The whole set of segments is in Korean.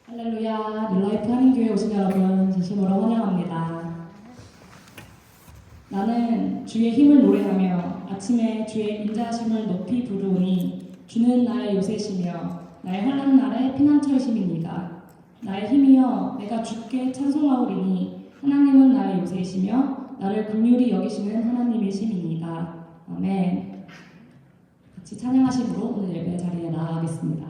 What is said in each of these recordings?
할렐루야, 뉴라이프 한인교회 오신 여러분 진심으로 환영합니다. 나는 주의 힘을 노래하며 아침에 주의 인자하심을 높이 부르오니 주는 나의 요새시며 나의 환난 날의 피난처이심이니이다. 나의 힘이여 내가 주께 찬송하오리니 하나님은 나의 요새이시며 나를 긍휼히 여기시는 하나님이심이니이다. 아멘. 같이 찬양하심으로 오늘 예배 자리에 나아가겠습니다.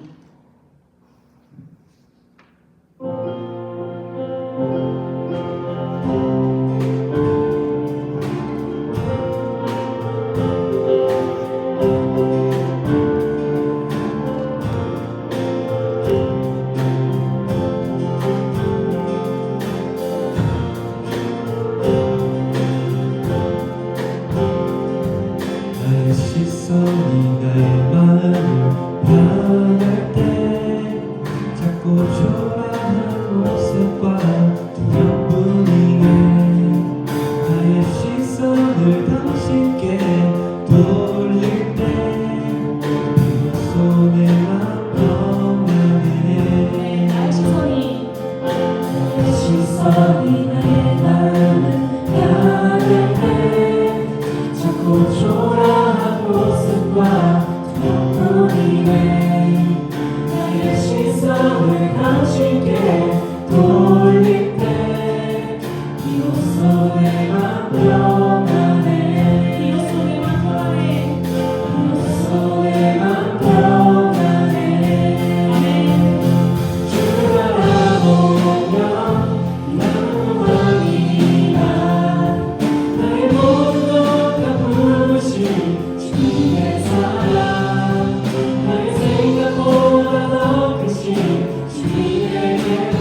시선이 나의 마음을 변할 때 자꾸 초라한 모습과 두렵뿐이네. 나의 시선을 당신께 돌릴 때 비로소 내 맘 평안해. 나의 시선이 나의 마음을 변할 때 자꾸 초라한 모습과 두렵뿐이네. 나의 시선을 당신께 돌릴 때 비로소 내 맘 평안해. 비로소 내 맘 평안해. 비로소 내 맘 평안해. 아멘. 주를 바라보며 나는 왕이라. 나의 모든 것 다 부르신 주님의 사랑. 나의 생각보다 더 크신 주님의 계획.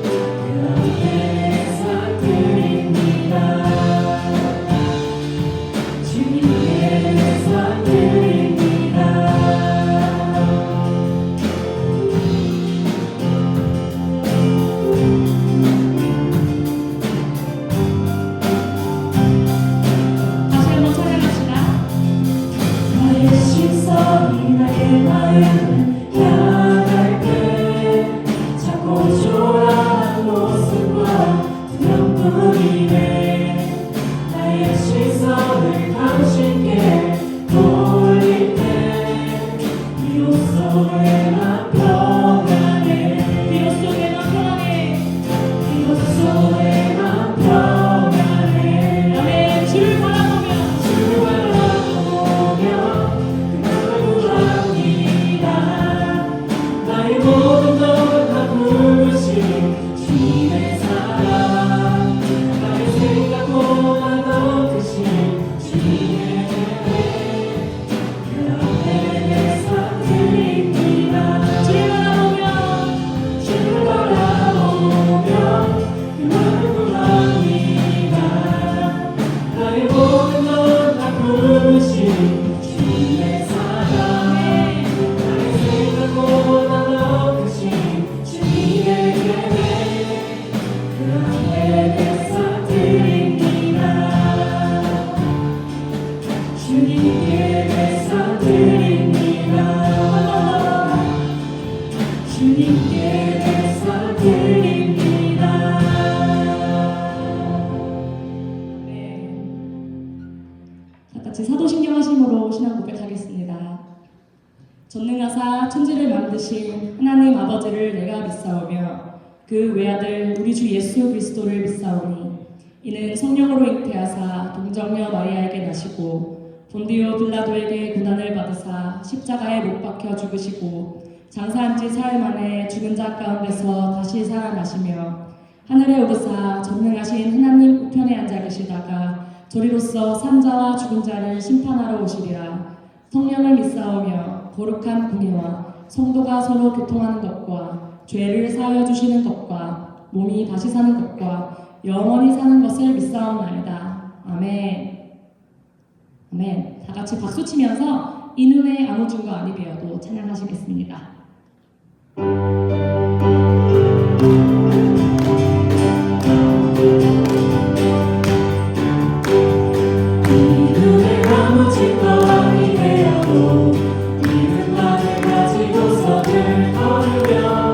그 앞에 상드립니다. 주님께 상드립니다. 다시 한번 찬양합시다. 나의 시선이 나의 마음을 향할 때 자꾸 초라한 모습과 두렵뿐이네. 나의 시선을 당신께 돌릴 때 비로소 내 맘 평안해. 비로소 내 맘 평안해. 비로소 내 맘 평안해. 아멘. 주를 바라보며 주를 바라보며 그날을 구합니다. 나의 모든 것 다 부르신 주님의 사랑. 나의 생각보다 더 크신 주님의 계획. 그 앞에 내 상드립니다. 주를 바라보며 주를 바라보며 그날을 구합니다. 나의 모든 것 다 부르신 주님의 사랑. 나의 생각보다 더 크신 주님의 계획. 그 앞에 내 상드립니다. 주님께 내 상드립니다. 주님께 내 상드립니다. 다 같이 사도신경 하심으로 신앙 고백하겠습니다. 전능하사 천지를 만드신 하나님 아버지를 내가 믿사오며 그 외아들 우리 주 예수 그리스도를 믿사오니 이는 성령으로 잉태하사 동정녀 마리아에게 나시고 본디오 빌라도에게 고난을 받으사 십자가에 못 박혀 죽으시고 장사한 지 사흘 만에 죽은 자 가운데서 다시 살아나시며 하늘에 오르사 전능하신 하나님 우편에 앉아 계시다가 저리로서 산자와 죽은 자를 심판하러 오시리라. 성령을 믿사오며 거룩한 공예와 성도가 서로 교통하는 것과 죄를 사하여 주시는 것과 몸이 다시 사는 것과 영원히 사는 것을 믿사옵나이다. 아멘. 아멘. 다 같이 박수 치면서 이 눈에 아무 증거 아니 되어도 찬양하시겠습니다. 이 눈에 아무 증거 아니 되어도 믿음 나를 가지고서 늘 걸으며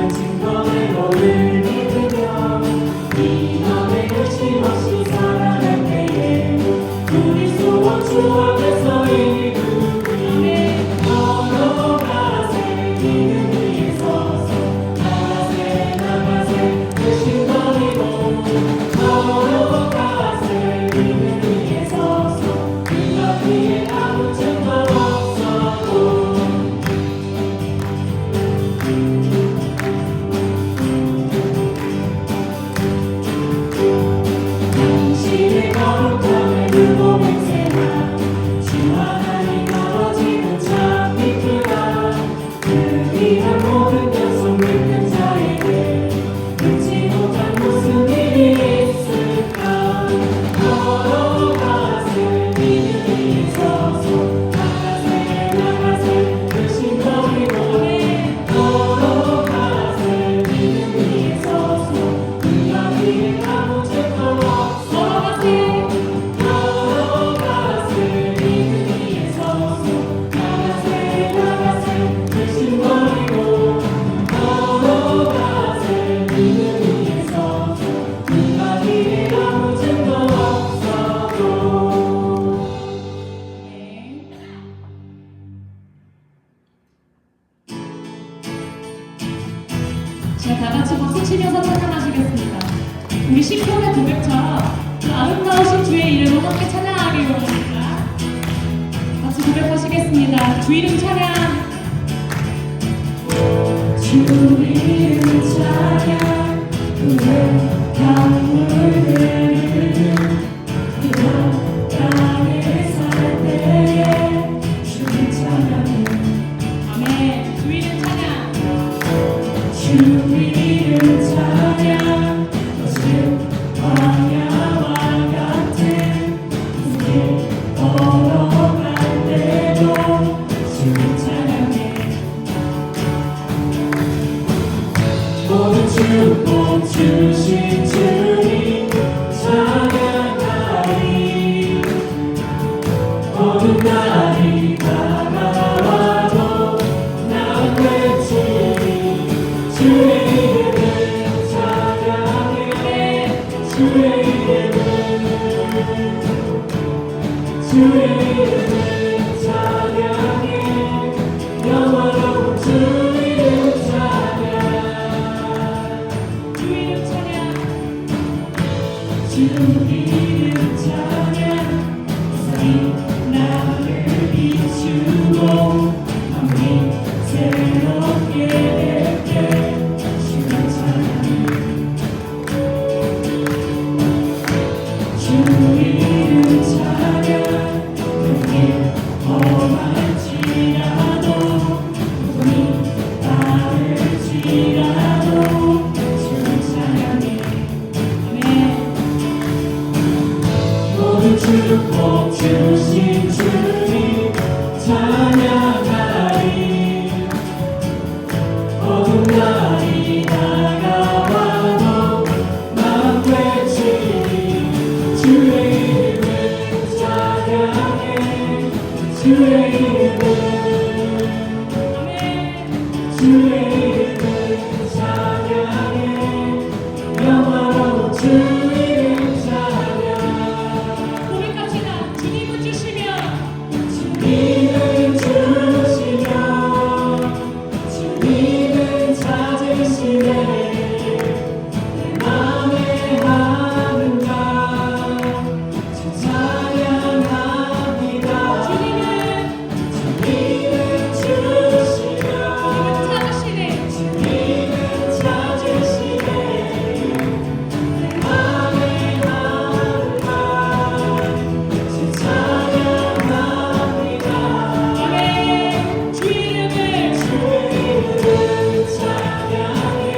증거의 오늘 믿으며 이 맘에 의심 없이 살아갈 때에 우리 소원 주 앞에서 이루리 걸어가세 믿음 위에 서서 나가세 나가세 의심 버리고 걸어가세 믿음 위에 서서 그가 위에 아무 증거 없어도 당신의 거룩함을 두고 맹세하 주 하나님 아버지는 참 이쁘다 그 귀한 모든 약속 믿는 자에게 믿지 못한 무슨 일이 있을까 걸어가세 믿음 위에 서서 나가세 나가세 의심 버리고 걸어가세 믿음 위에 서서 그가 위에 아무 죄도 없어 걸어가세 믿음 위에 서서 나가세 나가세 의심 버리고 걸어가세 믿음 위에 서서 그가 위에 아무 죄도 없어도 네. 자, 다 같이 박수 치면서 찬양하시겠습니다. 우리 시편의 고백처럼 그 아름다우신 주의 이름을 함께 찬양하길 원합니다. 같이 고백하시겠습니다. 주 이름 찬양. 주 이름 찬양 그의 강물을 이런 땅에 살 때에 주를 찬양해 아멘. 주 이름 찬양. 주 이름 찬양 거친 광야와 같은 길 걸어갈 때도 주를 찬양해 모든 축복 주신 주님 찬양하리 어느 날이 다가와도 난 외치리 주의 이름을 찬양해 주의 이름을 찬양해 영원한 주 이름 찬양 주 이름 찬양. 주 이름 찬양 세상이 나를 비추고 마음이 새롭게 될때 주를 찬양해 주 이름 찬양 눈이 험할지라도 고통이 따를지라도 주를 찬양해 아멘. 모든 축복 주신 주님 찬양하리 어두운 날이 다가와도 난 외치리 주의 이름을 찬양해 주의 이름을 아멘. 주의 이름을 찬양해 영원한 주 이름 찬양 고백합시다. 주님은 주시며 주님은 주시며 주님은 찾으시네 내 맘에 하는 주 찬양합니다 주님은 주시며 찾으시네. 주님은 찾으시네 내 맘에 하는 주 찬양합니다 아멘. 주 이름을 주의 이름 찬양해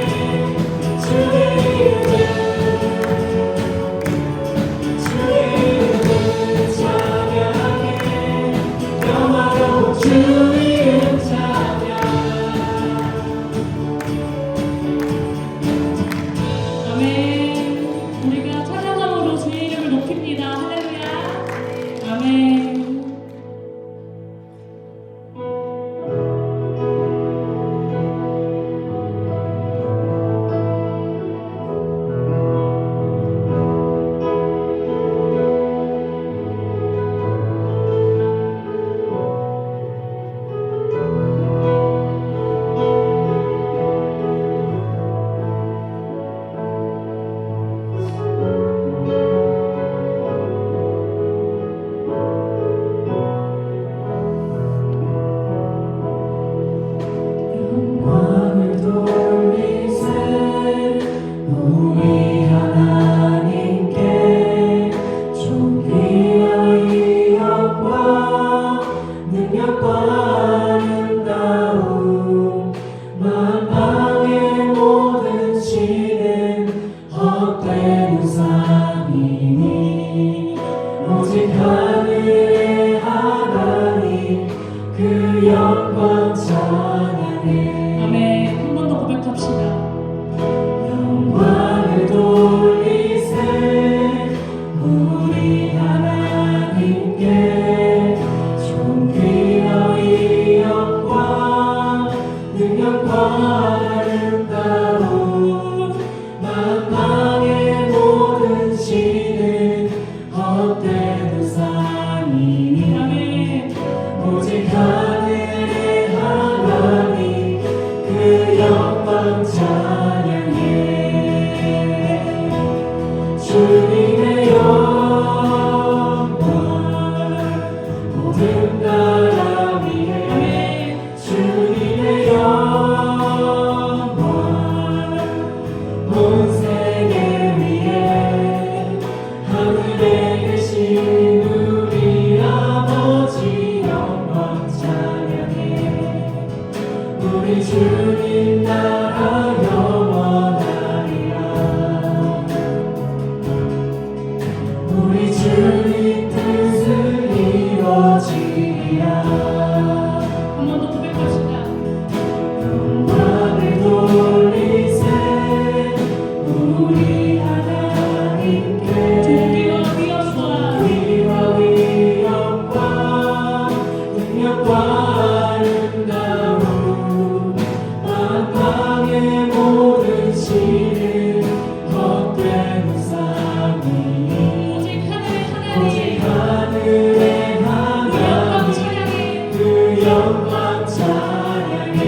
주님의 영광 모든 나라 위에 주님의 영광 온 세계 위에 하늘에 계신 우리 아버지 영광 찬양해 우리 주님 나라 영원하리라 우리 주님 뜻은 이루어지리라 한 번 더 고백합시다. 영광을 돌리세 우리 하나님께 존귀와 위엄과 능력과 아름다움 만방의 모든 신은 헛된 우상이 오직 오직 하늘의 하나님 그 영광 찬양해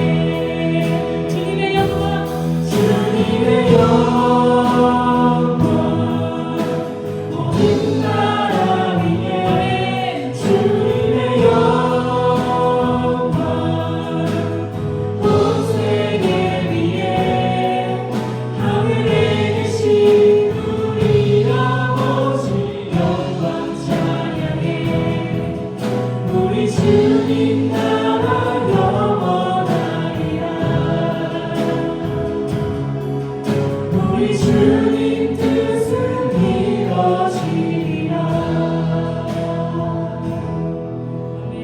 주님의 영광 주님의 영광 모든 나라 위에 주님의 영광 온 세계 위에 하늘에 계신 우리 아버지 영광 찬양해 우리 주님 나라 영원하리라 우리 주님 뜻은 이루어지리라 아멘.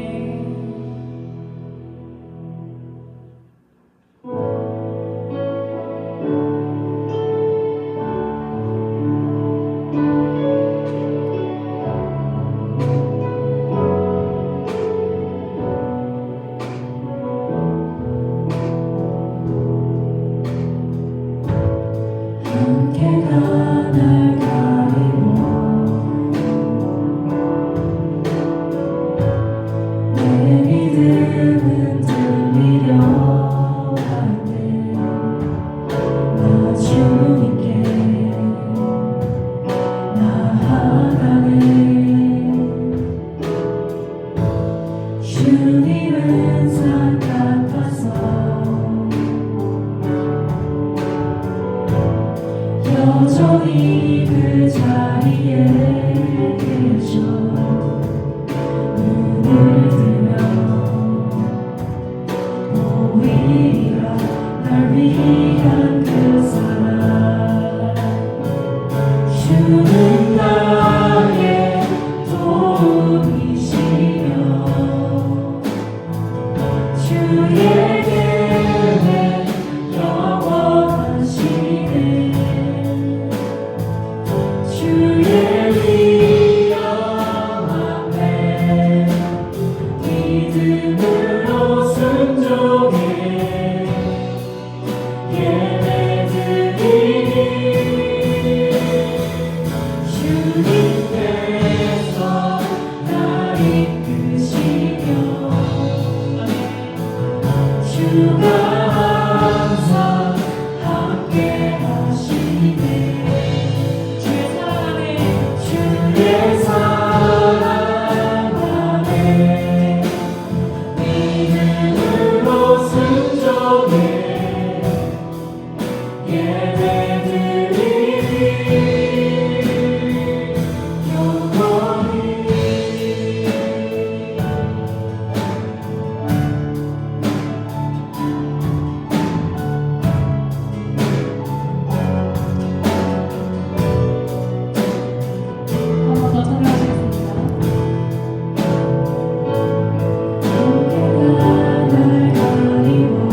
안개가 날 가리고 내 믿음은 들리려 할때나 주님께 나아가네 주님은 산 같아서 여전히 그 자리에 계셔 눈을 뜨면 보이리라 날 위한 그 사랑 주는 나의 도움이시며 주의 계획 영원하시네 주의 위엄함에 믿음으로 순종해 예배드리니 주님께서 날 이끄시며 주가 항상 함께 하시네 주의 사랑 안에 주의 사랑 안에 믿음으로 순종해 예배드리니 영원히 한 번 더 찬양하시겠습니다. 날 가리고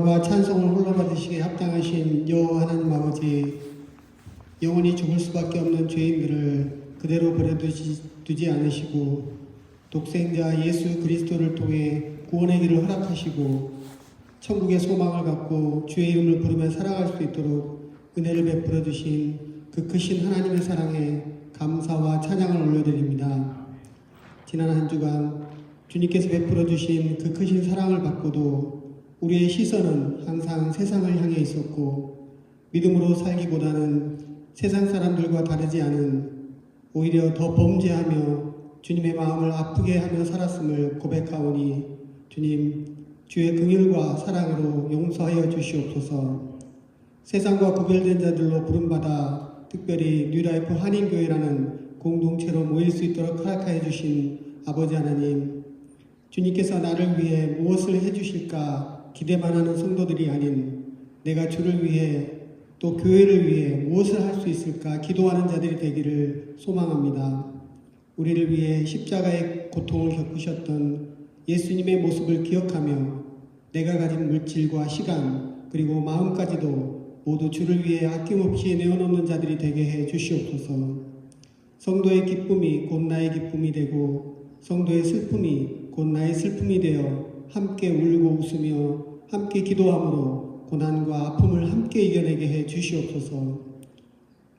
영광과 찬송을 홀로 받으시기에 합당하신 여호와 하나님 아버지, 영원히 죽을 수밖에 없는 죄인들을 그대로 버려두지 않으시고 독생자 예수 그리스도를 통해 구원의 길을 허락하시고 천국의 소망을 갖고 주의 이름을 부르며 살아갈 수 있도록 은혜를 베풀어 주신 그 크신 하나님의 사랑에 감사와 찬양을 올려드립니다. 지난 한 주간 주님께서 베풀어 주신 그 크신 사랑을 받고도 우리의 시선은 항상 세상을 향해 있었고 믿음으로 살기보다는 세상 사람들과 다르지 않은 오히려 더 범죄하며 주님의 마음을 아프게 하며 살았음을 고백하오니 주님, 주의 긍휼과 사랑으로 용서하여 주시옵소서. 세상과 구별된 자들로 부름받아 특별히 뉴라이프 한인교회라는 공동체로 모일 수 있도록 허락하여 주신 아버지 하나님, 주님께서 나를 위해 무엇을 해주실까 기대만 하는 성도들이 아닌 내가 주를 위해 또 교회를 위해 무엇을 할 수 있을까 기도하는 자들이 되기를 소망합니다. 우리를 위해 십자가의 고통을 겪으셨던 예수님의 모습을 기억하며 내가 가진 물질과 시간 그리고 마음까지도 모두 주를 위해 아낌없이 내어놓는 자들이 되게 해 주시옵소서. 성도의 기쁨이 곧 나의 기쁨이 되고 성도의 슬픔이 곧 나의 슬픔이 되어 함께 울고 웃으며 함께 기도함으로 고난과 아픔을 함께 이겨내게 해 주시옵소서.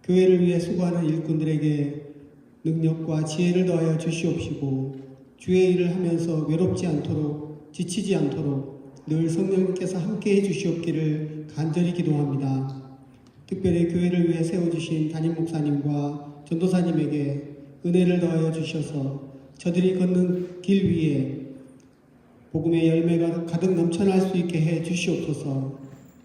교회를 위해 수고하는 일꾼들에게 능력과 지혜를 더하여 주시옵시고 주의 일을 하면서 외롭지 않도록 지치지 않도록 늘 성령님께서 함께 해주시옵기를 간절히 기도합니다. 특별히 교회를 위해 세워주신 담임 목사님과 전도사님에게 은혜를 더하여 주셔서 저들이 걷는 길 위에 복음의 열매가 가득 넘쳐날 수 있게 해 주시옵소서.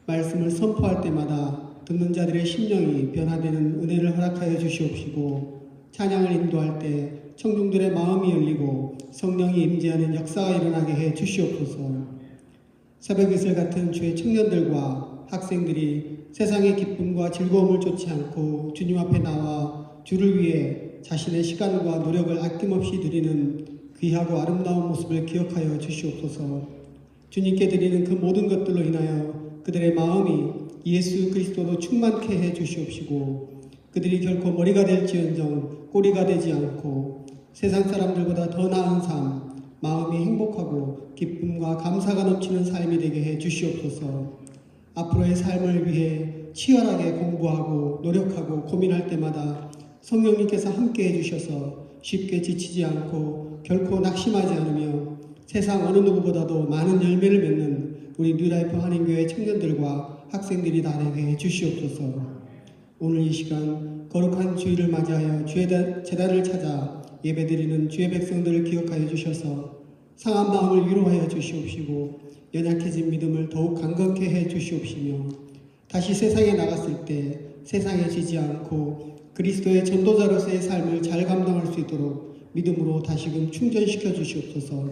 말씀을 선포할 때마다 듣는 자들의 심령이 변화되는 은혜를 허락하여 주시옵시고 찬양을 인도할 때 청중들의 마음이 열리고 성령이 임재하는 역사가 일어나게 해 주시옵소서. 새벽 이슬 같은 주의 청년들과 학생들이 세상의 기쁨과 즐거움을 쫓지 않고 주님 앞에 나와 주를 위해 자신의 시간과 노력을 아낌없이 드리는 귀하고 아름다운 모습을 기억하여 주시옵소서. 주님께 드리는 그 모든 것들로 인하여 그들의 마음이 예수 그리스도로 충만케 해 주시옵시고 그들이 결코 머리가 될지언정 꼬리가 되지 않고 세상 사람들보다 더 나은 삶, 마음이 행복하고 기쁨과 감사가 넘치는 삶이 되게 해 주시옵소서. 앞으로의 삶을 위해 치열하게 공부하고 노력하고 고민할 때마다 성령님께서 함께 해주셔서 쉽게 지치지 않고 결코 낙심하지 않으며 세상 어느 누구보다도 많은 열매를 맺는 우리 뉴라이프 한인교회 청년들과 학생들이 되게 해 주시옵소서. 오늘 이 시간 거룩한 주일을 맞이하여 주의 제단을 찾아 예배드리는 주의 백성들을 기억하여 주셔서 상한 마음을 위로하여 주시옵시고 연약해진 믿음을 더욱 강건케 해 주시옵시며 다시 세상에 나갔을 때 세상에 지지 않고 그리스도의 전도자로서의 삶을 잘 감당할 수 있도록 믿음으로 다시금 충전시켜 주시옵소서.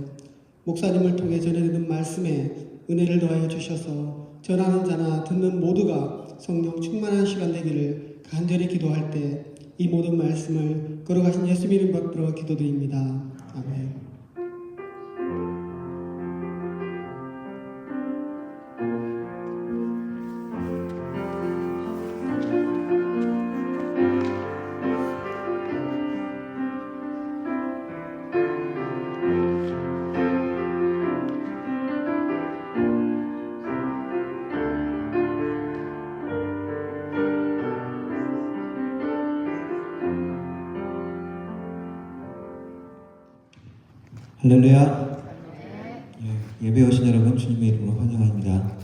목사님을 통해 전해드리는 말씀에 은혜를 더하여 주셔서 전하는 자나 듣는 모두가 성령 충만한 시간 되기를 간절히 기도할 때 이 모든 말씀을 거룩하신 예수 이름 받들어 기도드립니다. 아멘. 할렐루야. 예배 오신 여러분 주님의 이름으로 환영합니다.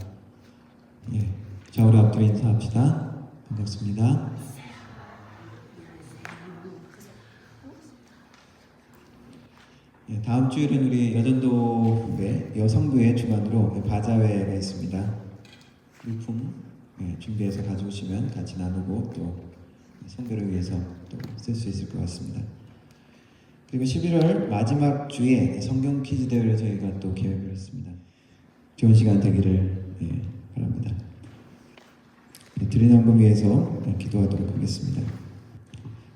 자, 우리 앞으로 인사합시다. 반갑습니다. 다음 주일은 우리 여전도회 여성부의 주관으로 바자회가 있습니다. 물품 준비해서 가져오시면 같이 나누고 또 선교를 위해서 또 쓸 수 있을 것 같습니다. 그리고 11월 마지막 주에 성경 퀴즈 대회를 저희가 또 계획을 했습니다. 좋은 시간 되기를 바랍니다. 드리는 헌금 위해서 기도하도록 하겠습니다.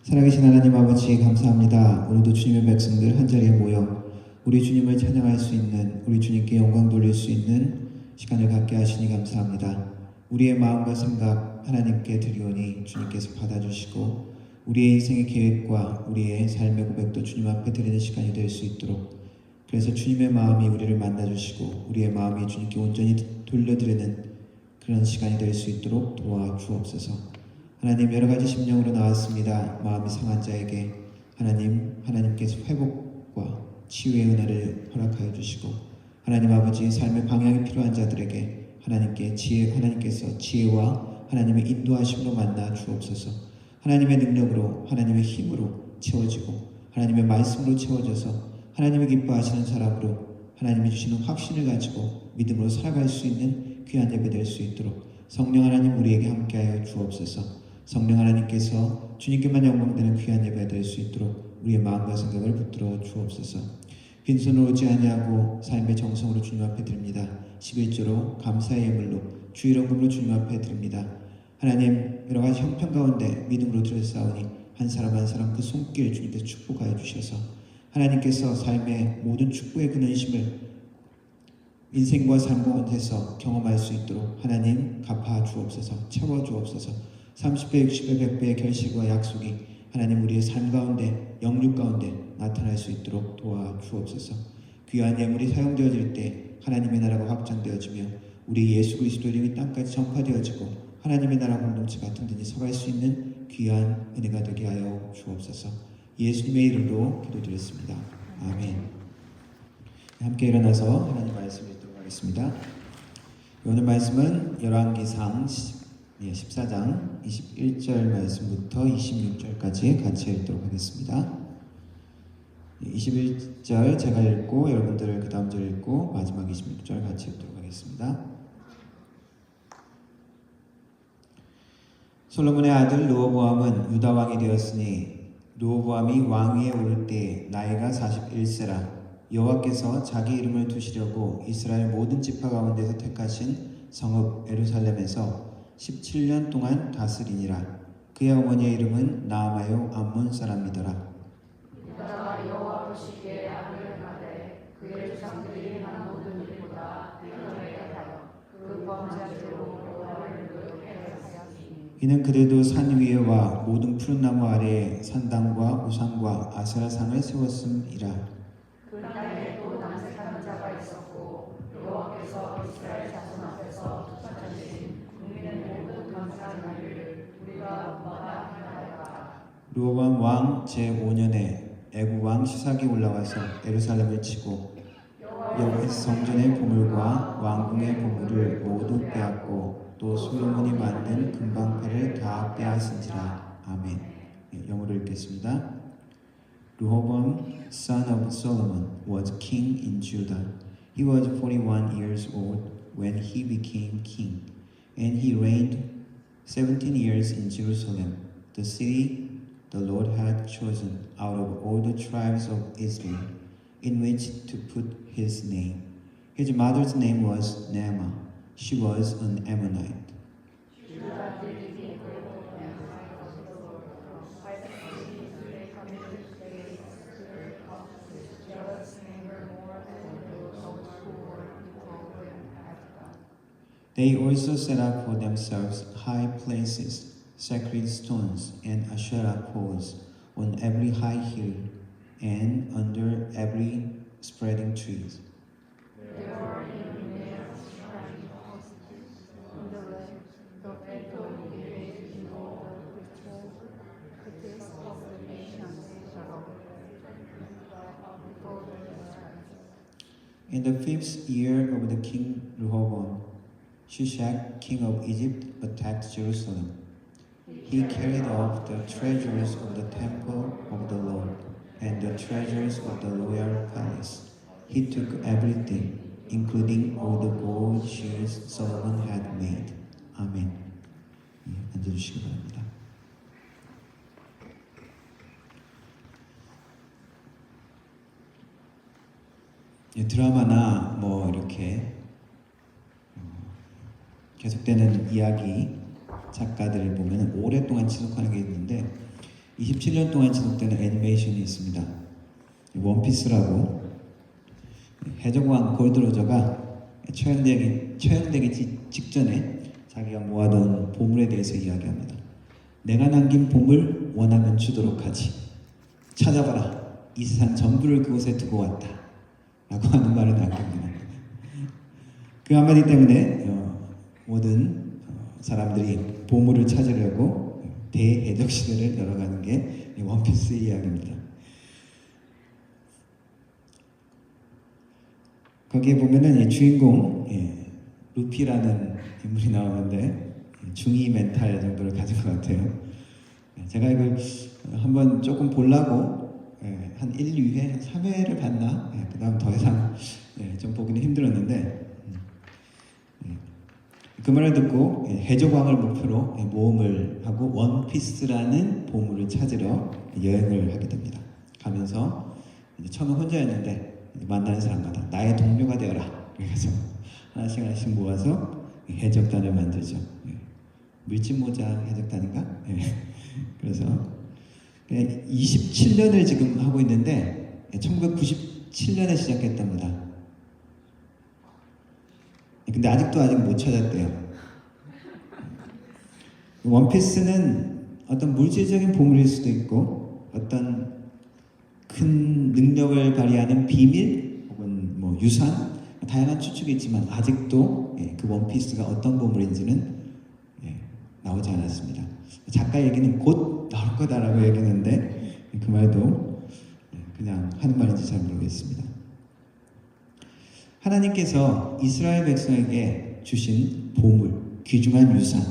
살아계신 하나님 아버지 감사합니다. 오늘도 주님의 백성들 한자리에 모여 우리 주님을 찬양할 수 있는, 우리 주님께 영광 돌릴 수 있는 시간을 갖게 하시니 감사합니다. 우리의 마음과 생각 하나님께 드리오니 주님께서 받아주시고 우리의 인생의 계획과 우리의 삶의 고백도 주님 앞에 드리는 시간이 될 수 있도록, 그래서 주님의 마음이 우리를 만나주시고 우리의 마음이 주님께 온전히 돌려드리는 그런 시간이 될 수 있도록 도와주옵소서. 하나님, 여러 가지 심령으로 나왔습니다. 마음이 상한 자에게 하나님께서 회복과 치유의 은혜를 허락하여 주시고, 하나님 아버지 삶의 방향이 필요한 자들에게 하나님께서 지혜와 하나님의 인도하심으로 만나 주옵소서. 하나님의 능력으로, 하나님의 힘으로 채워지고 하나님의 말씀으로 채워져서 하나님이 기뻐하시는 사람으로 하나님이 주시는 확신을 가지고 믿음으로 살아갈 수 있는 귀한 예배 될 수 있도록 성령 하나님 우리에게 함께하여 주옵소서. 성령 하나님께서 주님께만 영광되는 귀한 예배 될 수 있도록 우리의 마음과 생각을 붙들어 주옵소서. 빈손으로 오지 아니하고 삶의 정성으로 주님 앞에 드립니다. 11조로 감사의 예물로 주일원금으로 주님 앞에 드립니다. 하나님, 여러 가지 형편 가운데 믿음으로 드렸사오니 한 사람 한 사람 그 손길 주님께서 축복하여 주셔서 하나님께서 삶의 모든 축복의 근원심을 인생과 삶 가운데서 경험할 수 있도록 하나님 갚아 주옵소서. 채워 주옵소서. 30배, 60배, 100배의 결실과 약속이 하나님 우리의 삶 가운데, 영육 가운데 나타날 수 있도록 도와주옵소서. 귀한 예물이 사용되어질 때 하나님의 나라가 확장되어지며 우리 예수 그리스도 이름이 땅까지 전파되어지고 하나님의 나라 공동체가 든든히 서갈 수 있는 귀한 은혜가 되게 하여 주옵소서. 예수님의 이름으로 기도드렸습니다. 아멘. 함께 일어나서 하나님 말씀 읽도록 하겠습니다. 오늘 말씀은 열왕기상 14장 21절 말씀부터 26절까지 같이 읽도록 하겠습니다. 21절 제가 읽고 여러분들 그 다음 절 읽고 마지막 26절 같이 읽도록 하겠습니다. 솔로몬의 아들 르호보암은 유다 왕이 되었으니 르호보암이 왕위에 오를 때 나이가 41세라. 여호와께서 자기 이름을 두시려고 이스라엘 모든 지파 가운데서 택하신 성읍 예루살렘에서 17년 동안 다스리니라. 그의 어머니의 이름은 나아마요 암몬 사람이더라. 유다가 여호와 보시기에 악을 행하되 그의 조상들이 한 모든 일보다 행하게 하여 그 범죄로 여호와를 노역하였으니 이는 그들도 산 위에와 모든 푸른 나무 아래에 산당과 우상과 아세라상을 세웠음이라. 그 땅에 또 남색하는 자가 있었고 여호와께서 이스라엘 자손 앞에서 쫓아내신 국민의 모든 감사한 일을 우리가 마다 행하였다. 르호보암 왕 제5년에 애굽 왕 시삭이 올라와서 예루살렘을 치고 여호와께서 성전의 보물과 왕궁의 보물을 모두 빼앗고 또 솔로몬이 만든 금방패를 다 빼앗은지라. 아멘. 영어로 읽겠습니다. Rehoboam, son of Solomon, was king in Judah. He was 41 years old when he became king, and he reigned 17 years in Jerusalem, the city the Lord had chosen out of all the tribes of Israel, in which to put his name. His mother's name was Naamah. She was an Ammonite. They also set up for themselves high places, sacred stones, and Asherah poles on every high hill and under every spreading tree. In the 5th year of the king Rehoboam, Shishak, king of Egypt, attacked Jerusalem. He carried off the treasures of the temple of the Lord and the treasures of the royal palace. He took everything, including all the gold shields Solomon had made. 아멘. 앉아주시기 바랍니다. 드라마나 뭐 이렇게 계속되는 이야기 작가들을 보면 오랫동안 지속하는 게 있는데 27년 동안 지속되는 애니메이션이 있습니다. 원피스라고 해적왕 골드로저가 처형되기 직전에 자기가 모아둔 보물에 대해서 이야기합니다. 내가 남긴 보물 원하면 주도록 하지. 찾아봐라. 이 세상 전부를 그곳에 두고 왔다. 라고 하는 말을 남깁니다. 그 한마디 때문에 모든 사람들이 보물을 찾으려고 대해적 시대를 열어가는 게 원피스의 이야기입니다. 거기에 보면은 이 주인공 루피라는 인물이 나오는데 중이 멘탈 정도를 가진 것 같아요. 제가 이걸 한번 조금 보려고 한 1, 2회, 한 3회를 봤나? 그 다음 더 이상 좀 보기는 힘들었는데 그 말을 듣고 해적왕을 목표로 모험을 하고 원피스라는 보물을 찾으러 여행을 하게 됩니다. 가면서 처음에 혼자였는데 만나는 사람마다 나의 동료가 되어라. 그래서 하나씩 모아서 해적단을 만들죠. 물집모장 해적단인가? 그래서 27년을 지금 하고 있는데 1997년에 시작했답니다. 근데 아직 못 찾았대요. 원피스는 어떤 물질적인 보물일 수도 있고 어떤 큰 능력을 발휘하는 비밀 혹은 뭐 유산 다양한 추측이 있지만 아직도 그 원피스가 어떤 보물인지는 나오지 않았습니다. 작가 얘기는 곧 나올 거다라고 얘기했는데 그 말도 그냥 하는 말인지 잘 모르겠습니다. 하나님께서 이스라엘 백성에게 주신 보물, 귀중한 유산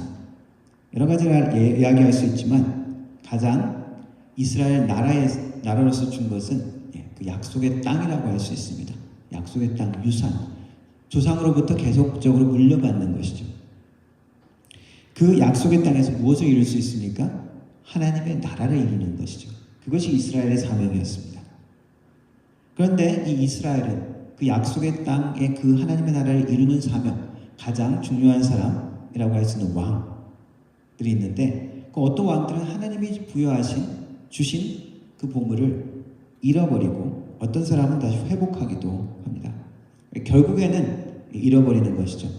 여러 가지를 이야기할 수 있지만 가장 이스라엘 나라로서 준 것은 그 약속의 땅이라고 할 수 있습니다. 약속의 땅, 유산, 조상으로부터 계속적으로 물려받는 것이죠. 그 약속의 땅에서 무엇을 이룰 수 있습니까? 하나님의 나라를 이루는 것이죠. 그것이 이스라엘의 사명이었습니다. 그런데 이 이스라엘은 그 약속의 땅에 그 하나님의 나라를 이루는 사명, 가장 중요한 사람이라고 할 수 있는 왕들이 있는데 그 어떤 왕들은 하나님이 주신 그 보물을 잃어버리고 어떤 사람은 다시 회복하기도 합니다. 결국에는 잃어버리는 것이죠.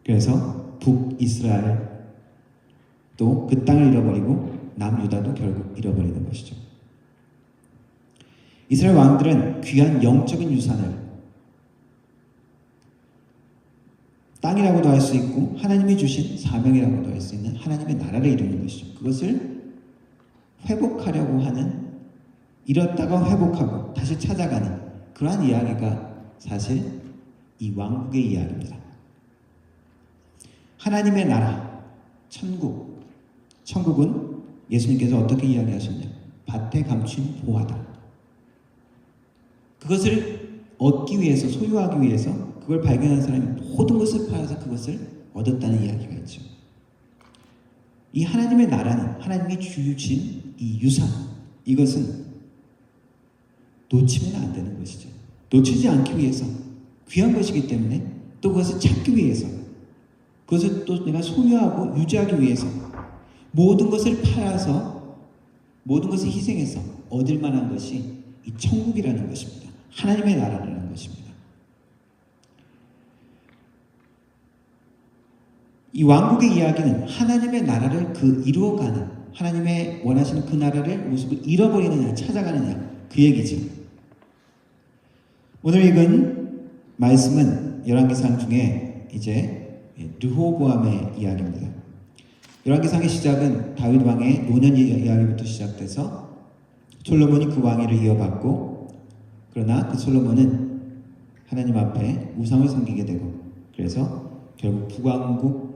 그래서 북이스라엘 또 그 땅을 잃어버리고 남유다도 결국 잃어버리는 것이죠. 이스라엘 왕들은 귀한 영적인 유산을 땅이라고도 할 수 있고 하나님이 주신 사명이라고도 할 수 있는 하나님의 나라를 이루는 것이죠. 그것을 회복하려고 하는 잃었다가 회복하고 다시 찾아가는 그러한 이야기가 사실 이 왕국의 이야기입니다. 하나님의 나라, 천국은 예수님께서 어떻게 이야기하셨냐? 밭에 감춘 보화다. 그것을 얻기 위해서, 소유하기 위해서 그걸 발견한 사람이 모든 것을 팔아서 그것을 얻었다는 이야기가 있죠. 이 하나님의 나라는 하나님이 주신 이 유산, 이것은 놓치면 안 되는 것이죠. 놓치지 않기 위해서 귀한 것이기 때문에 또 그것을 찾기 위해서 그것을 또 내가 소유하고 유지하기 위해서 모든 것을 팔아서 모든 것을 희생해서 얻을 만한 것이 이 천국이라는 것입니다. 하나님의 나라라는 것입니다. 이 왕국의 이야기는 하나님의 나라를 이루어가는 하나님의 원하시는 그 나라를 모습을 잃어버리느냐 찾아가느냐 그 얘기죠. 오늘 읽은 말씀은 열왕기상 중에 이제 르호보암의 이야기입니다. 열왕기상의 시작은 다윗 왕의 노년 이야기부터 시작돼서 솔로몬이 그 왕위를 이어받고 그러나 그 솔로몬은 하나님 앞에 우상을 섬기게 되고 그래서 결국 북왕국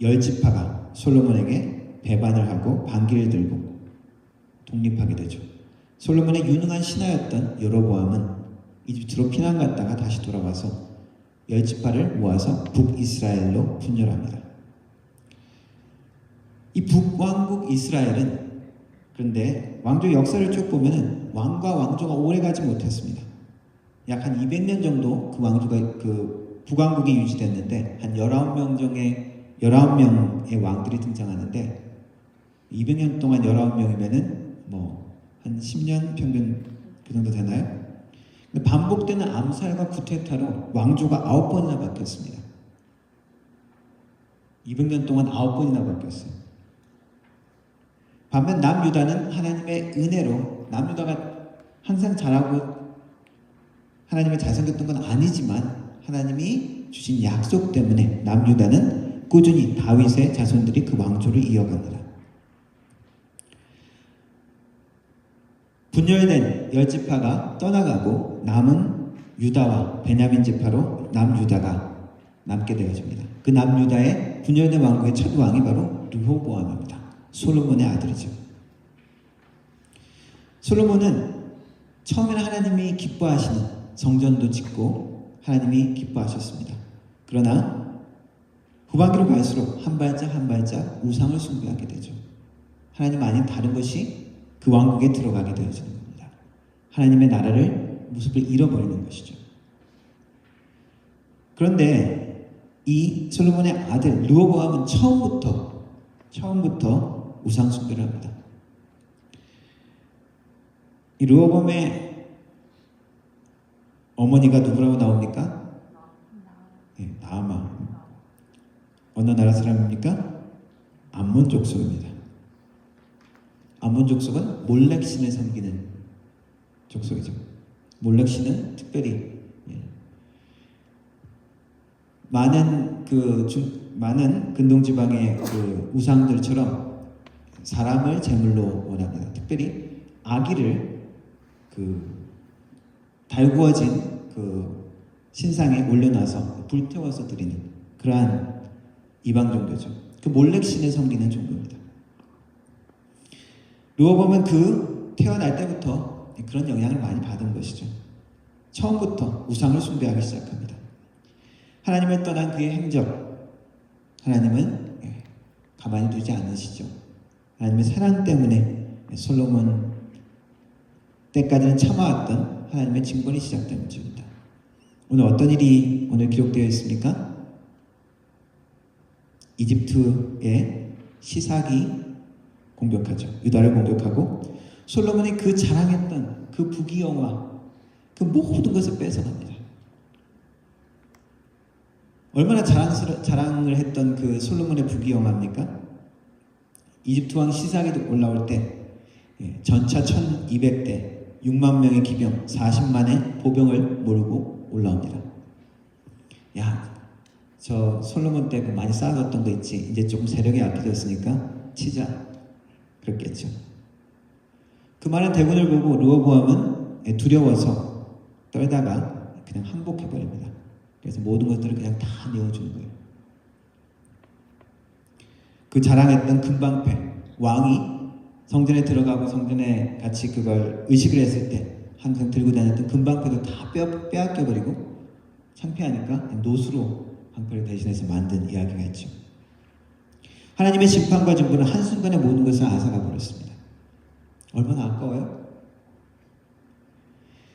10지파가 솔로몬에게 배반을 하고 반기를 들고 독립하게 되죠. 솔로몬의 유능한 신하였던 여로보암은 이집트로 피난 갔다가 다시 돌아와서 10지파를 모아서 북이스라엘로 분열합니다. 이 북왕국 이스라엘은 그런데 왕조 역사를 쭉 보면은 왕과 왕조가 오래가지 못했습니다. 약 한 200년 정도 그 왕조가 그 북왕국이 유지됐는데 한 19명의 왕들이 등장하는데 200년 동안 19명이면은 뭐 한 10년 평균 그 정도 되나요? 근데 반복되는 암살과 쿠데타로 왕조가 9번이나 바뀌었습니다. 200년 동안 9번이나 바뀌었어요. 반면 남유다는 하나님의 은혜로, 남유다가 항상 잘하고 하나님의 잘생겼던 건 아니지만 하나님이 주신 약속 때문에 남유다는 꾸준히 다윗의 자손들이 그 왕조를 이어갑니다. 분열된 10지파가 떠나가고 남은 유다와 베냐민 지파로 남유다가 남게 되어집니다. 그 남유다의 분열된 왕국의 첫 왕이 바로 르호보암입니다. 솔로몬의 아들이죠. 솔로몬은 처음에는 하나님이 기뻐하시는 성전도 짓고 하나님이 기뻐하셨습니다. 그러나 후반기로 갈수록 한 발짝 한 발짝 우상을 숭배하게 되죠. 하나님 아닌 다른 것이 그 왕국에 들어가게 되어지는 겁니다. 하나님의 나라를 모습을 잃어버리는 것이죠. 그런데 이 솔로몬의 아들 르호보암은 처음부터 우상 숭배를 합니다. 이 르호보암의 어머니가 누구라고 나옵니까? 네, 나아마. 어느 나라 사람입니까? 암몬 족속입니다. 암몬 족속은 몰렉 신을 섬기는 족속이죠. 몰렉 신은 특별히 많은 근동 지방의 그 우상들처럼 사람을 제물로 원합니다. 특별히 아기를 달구어진 그 신상에 올려놔서 불태워서 드리는 그러한 이방 종교죠. 그 몰렉 신을 섬기는 종교입니다. 르호보암은 태어날 때부터 그런 영향을 많이 받은 것이죠. 처음부터 우상을 숭배하기 시작합니다. 하나님을 떠난 그의 행적, 하나님은 가만히 두지 않으시죠. 하나님의 사랑 때문에 솔로몬 때까지는 참아왔던 하나님의 징벌이 시작된 것입니다. 오늘 어떤 일이 오늘 기록되어 있습니까? 이집트의 시삭이 공격하죠. 유다를 공격하고 솔로몬이 그 자랑했던 그 부귀영화, 그 모든 것을 뺏어갑니다. 얼마나 자랑을 했던 그 솔로몬의 부귀영화입니까? 이집트 왕 시삭이 올라올 때 전차 1200대 6만 명의 기병 40만의 보병을 몰고 올라옵니다. 야, 저 솔로몬 때 많이 쌓아뒀던 거 있지? 이제 조금 세력이 약해졌으니까 치자. 그랬겠죠. 그 많은 대군을 보고 르호보암은 두려워서 떨다가 그냥 항복해버립니다. 그래서 모든 것들을 그냥 다 내어주는 거예요. 그 자랑했던 금방패, 왕이 성전에 들어가고 성전에 같이 그걸 의식을 했을 때 항상 들고 다녔던 금방패도 다 빼앗겨버리고 창피하니까 노수로 방패를 대신해서 만든 이야기가 있죠. 하나님의 심판과 정부는 한순간에 모든 것을 앗아가 버렸습니다. 얼마나 아까워요?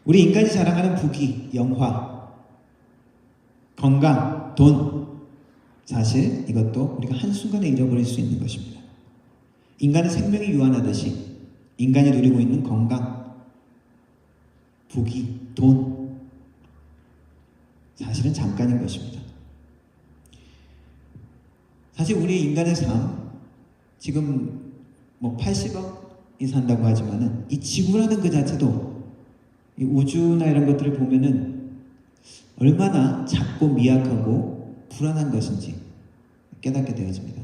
우리 인간이 자랑하는 부귀, 영화, 건강, 돈, 사실 이것도 우리가 한순간에 잃어버릴 수 있는 것입니다. 인간의 생명이 유한하듯이 인간이 누리고 있는 건강, 부귀, 돈, 사실은 잠깐인 것입니다. 사실 우리 인간의 삶, 지금 80억이 산다고 하지만은 이 지구라는 그 자체도 이 우주나 이런 것들을 보면은 얼마나 작고 미약하고 불안한 것인지 깨닫게 되어집니다.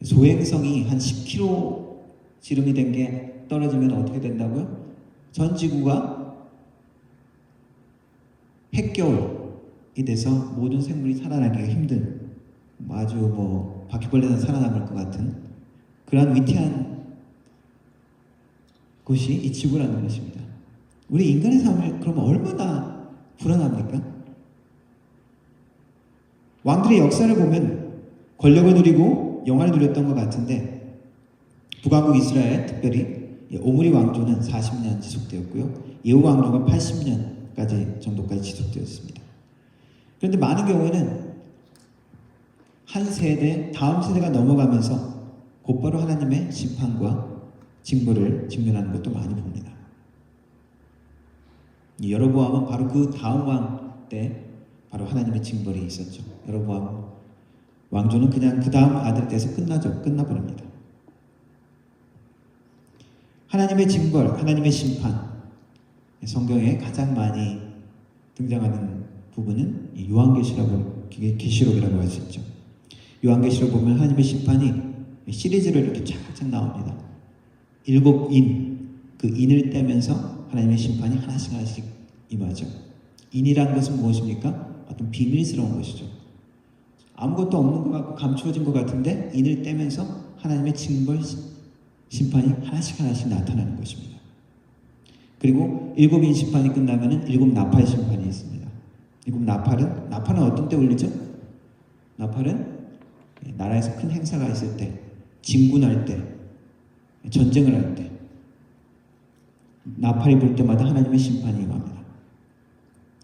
소행성이 한 10km 지름이 된 게 떨어지면 어떻게 된다고요? 전 지구가 핵겨울이 돼서 모든 생물이 살아나기가 힘든, 아주 바퀴벌레는 살아남을 것 같은 그러한 위태한 곳이 이 지구라는 것입니다. 우리 인간의 삶을 그러면 얼마나 불안합니까? 왕들의 역사를 보면 권력을 누리고 영화를 누렸던 것 같은데 북왕국 이스라엘, 특별히 오므리 왕조는 40년 지속되었고요. 예후 왕조가 80년까지 정도까지 지속되었습니다. 그런데 많은 경우에는 한 세대, 다음 세대가 넘어가면서 곧바로 하나님의 심판과 징벌을 직면하는 것도 많이 봅니다. 이 여로보암은 바로 그 다음 왕 때 바로 하나님의 징벌이 있었죠. 여로보암 왕조는 그냥 그 다음 아들 때에서 끝나버립니다. 하나님의 징벌, 하나님의 심판, 성경에 가장 많이 등장하는 부분은 계시록이라고 할 수 있죠. 요한계시록 보면 하나님의 심판이 시리즈로 이렇게 쫙쫙 나옵니다. 7인, 그 인을 떼면서 하나님의 심판이 하나씩 임하죠. 인이란 것은 무엇입니까? 어떤 비밀스러운 것이죠. 아무것도 없는 것 같고 감추어진 것 같은데 인을 떼면서 하나님의 징벌, 심판이 하나씩 나타나는 것입니다. 그리고 7인 심판이 끝나면은 7 나팔 심판이 있습니다. 7 나팔은 어떤 때 울리죠? 나팔은 나라에서 큰 행사가 있을 때, 진군할 때, 전쟁을 할 때, 나팔이 불 때마다 하나님의 심판이 임합니다.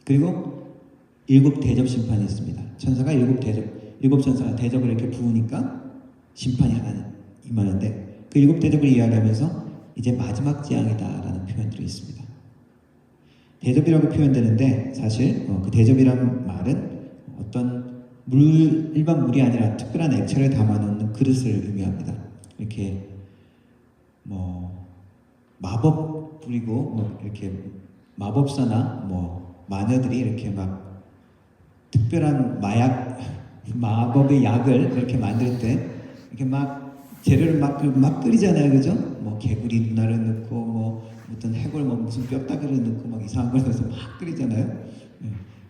그리고 7 대접 심판이 있습니다. 천사가 7 천사가 대접을 이렇게 부으니까 심판이 하나 임하는데, 그 7 대접을 이야기하면서 이제 마지막 재앙이다라는 표현들이 있습니다. 대접이라고 표현되는데 사실 그 대접이란 말은 어떤 일반 물이 아니라 특별한 액체를 담아놓는 그릇을 의미합니다. 이렇게 마법 부리고 이렇게 마법사나 마녀들이 이렇게 막 특별한 마법의 약을 이렇게 만들 때 이렇게 막 재료를 막 끓이잖아요, 그죠? 개구리 눈알을 넣고 어떤 해골 무슨 뼈다귀를 넣고 막 이상한 걸 넣어서 막 끓이잖아요.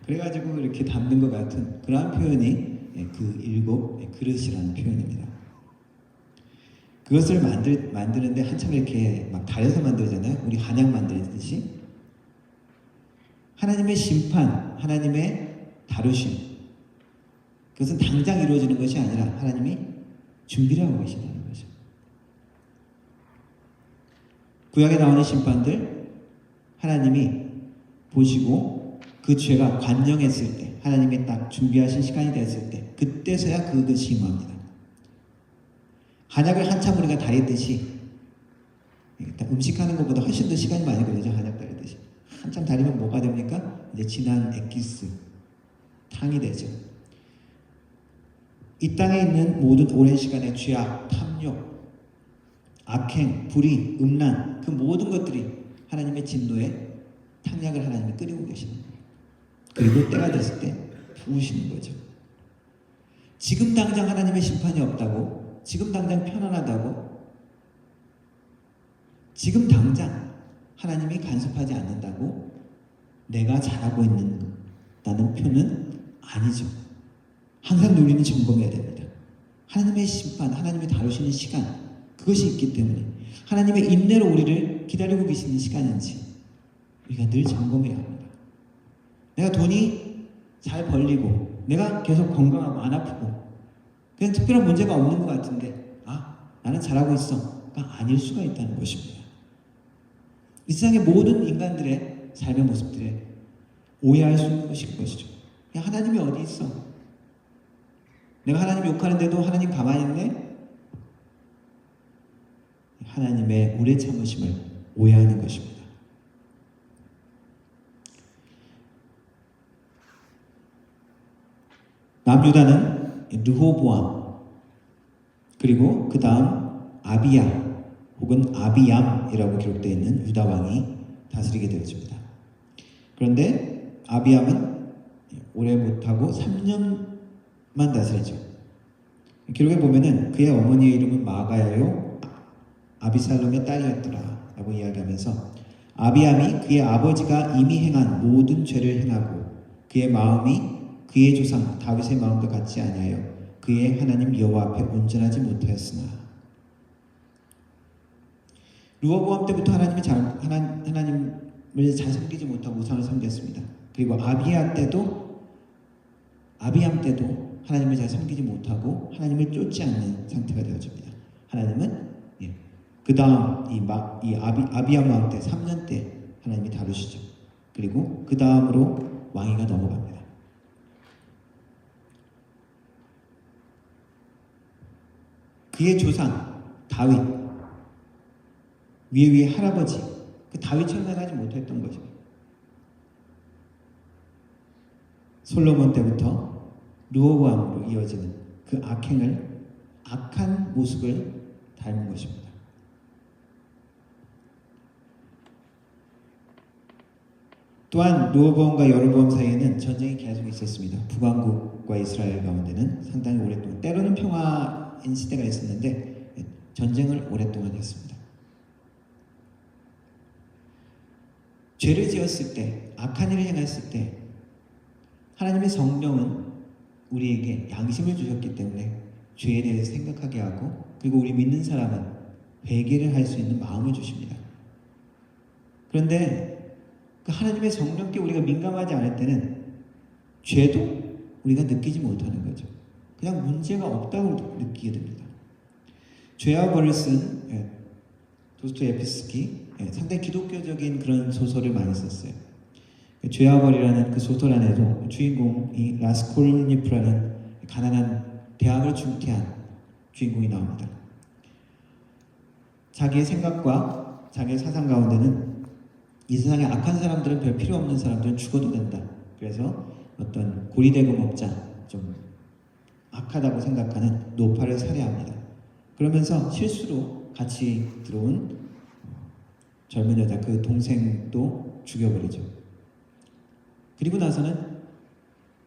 그래가지고 이렇게 담는 것 같은 그러한 표현이 그 7 그릇이라는 표현입니다. 그것을 만드는데 한참 이렇게 막 달여서 만들잖아요. 우리 한약 만들듯이. 하나님의 심판, 하나님의 다루심, 그것은 당장 이루어지는 것이 아니라 하나님이 준비를 하고 계시다는 거죠. 구약에 나오는 심판들 하나님이 보시고 그 죄가 관영했을 때, 하나님이 딱 준비하신 시간이 됐을 때, 그때서야 그것이 임합니다. 한약을 한참 우리가 다리듯이, 음식하는 것보다 훨씬 더 시간이 많이 걸리죠. 한약 다리듯이 한참 다리면 뭐가 됩니까? 이제 진한 엑기스, 탕이 되죠. 이 땅에 있는 모든 오랜 시간의 죄악, 탐욕, 악행, 불의, 음란, 그 모든 것들이 하나님의 진노에 탕약을 하나님이 끓이고 계시는 거예요. 그리고 때가 됐을 때 부으시는 거죠. 지금 당장 하나님의 심판이 없다고, 지금 당장 편안하다고, 지금 당장 하나님이 간섭하지 않는다고 내가 잘하고 있는다는 표는 아니죠. 항상 우리는 점검해야 됩니다. 하나님의 심판, 하나님이 다루시는 시간, 그것이 있기 때문에 하나님의 인내로 우리를 기다리고 계시는 시간인지 우리가 늘 점검해야 합니다. 내가 돈이 잘 벌리고 내가 계속 건강하고 안 아프고 그냥 특별한 문제가 없는 것 같은데 나는 잘하고 있어가 아닐 수가 있다는 것입니다. 이 세상의 모든 인간들의 삶의 모습들에 오해할 수 있는 것이 그것이죠. 야, 하나님이 어디 있어? 내가 하나님 욕하는데도 하나님 가만히 있네? 하나님의 오래 참으심을 오해하는 것입니다. 남유다는 르호보암, 그리고 그 다음 아비야 혹은 아비암이라고 기록되어 있는 유다 왕이 다스리게 되어집니다. 그런데 아비암은 오래 못하고 3년만 다스리죠. 기록에 보면은 그의 어머니의 이름은 마가야요 아비살롬의 딸이었더라 라고 이야기하면서 아비암이 그의 아버지가 이미 행한 모든 죄를 행하고 그의 마음이 그의 조상 다윗의 마음과 같지 아니하여 그의 하나님 여호와 앞에 온전하지 못하였으나, 르호보암 때부터 하나님을 잘 섬기지 못하고 우상을 섬겼습니다. 그리고 아비암 때도 하나님을 잘 섬기지 못하고 하나님을 쫓지 않는 상태가 되어집니다. 하나님은 그 다음 이 아비암 왕 때 3년 때 하나님이 다루시죠. 그리고 그 다음으로 왕위가 넘어갑니다. 그의 조상 다윗, 위에 할아버지, 그 다윗처럼 해가지 못했던 것입니다. 솔로몬 때부터 르호보암으로 이어지는 그 악한 모습을 닮은 것입니다. 또한 르호보암과 여로보암 사이에는 전쟁이 계속 있었습니다. 북왕국과 이스라엘 가운데는 상당히 오랫동안, 때로는 평화인 시대가 있었는데 전쟁을 오랫동안 했습니다. 죄를 지었을 때, 악한 일을 행했을 때 하나님의 성령은 우리에게 양심을 주셨기 때문에 죄에 대해서 생각하게 하고, 그리고 우리 믿는 사람은 회개를 할 수 있는 마음을 주십니다. 그런데 그 하나님의 성령께 우리가 민감하지 않을 때는 죄도 우리가 느끼지 못하는 거죠. 그냥 문제가 없다고 느끼게 됩니다. 죄와 벌을 쓴 도스토옙스키, 상당히 기독교적인 그런 소설을 많이 썼어요. 죄와 벌이라는 그 소설 안에도 주인공이 라스콜니프라는 가난한 대학을 중퇴한 주인공이 나옵니다. 자기의 생각과 자기의 사상 가운데는 이 세상에 악한 사람들은 별 필요 없는 사람들은 죽어도 된다. 그래서 어떤 고리대금업자, 좀 악하다고 생각하는 노파를 살해합니다. 그러면서 실수로 같이 들어온 젊은 여자 그 동생도 죽여버리죠. 그리고 나서는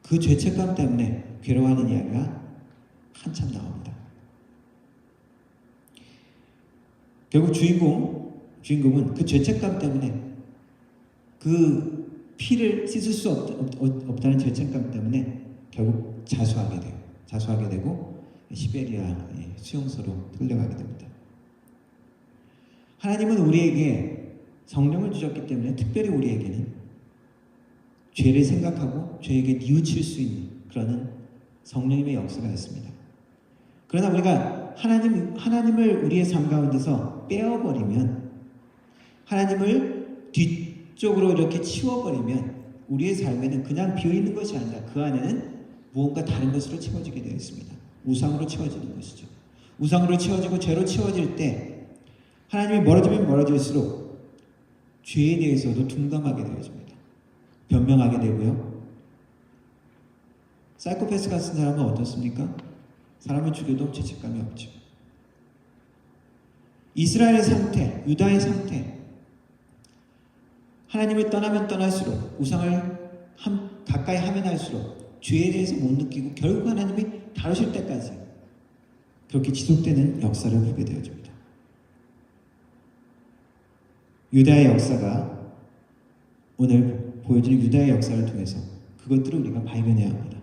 그 죄책감 때문에 괴로워하는 이야기가 한참 나옵니다. 결국 주인공은 그 죄책감 때문에, 그 피를 씻을 수 없다는 죄책감 때문에 결국 자수하게 되고 시베리아 수용소로 끌려가게 됩니다. 하나님은 우리에게 성령을 주셨기 때문에 특별히 우리에게는 죄를 생각하고 죄에게 뉘우칠 수 있는 그런 성령님의 역사가 있습니다. 그러나 우리가 하나님을 우리의 삶 가운데서 빼어버리면, 하나님을 뒤쪽으로 이렇게 치워버리면 우리의 삶에는 그냥 비어있는 것이 아니라 그 안에는 무언가 다른 것으로 채워지게 되어 있습니다. 우상으로 채워지는 것이죠. 우상으로 채워지고 죄로 채워질 때 하나님이 멀어지면 멀어질수록 죄에 대해서도 둔감하게 되어집니다. 변명하게 되고요. 사이코패스 같은 사람은 어떻습니까? 사람을 죽여도 죄책감이 없죠. 이스라엘의 상태, 유다의 상태, 하나님을 떠나면 떠날수록, 우상을 가까이 하면 할수록 죄에 대해서 못 느끼고 결국 하나님이 다루실 때까지 그렇게 지속되는 역사를 보게 되어집니다. 유다의 역사가, 오늘 보여주는 유다의 역사를 통해서 그것들을 우리가 발견해야 합니다.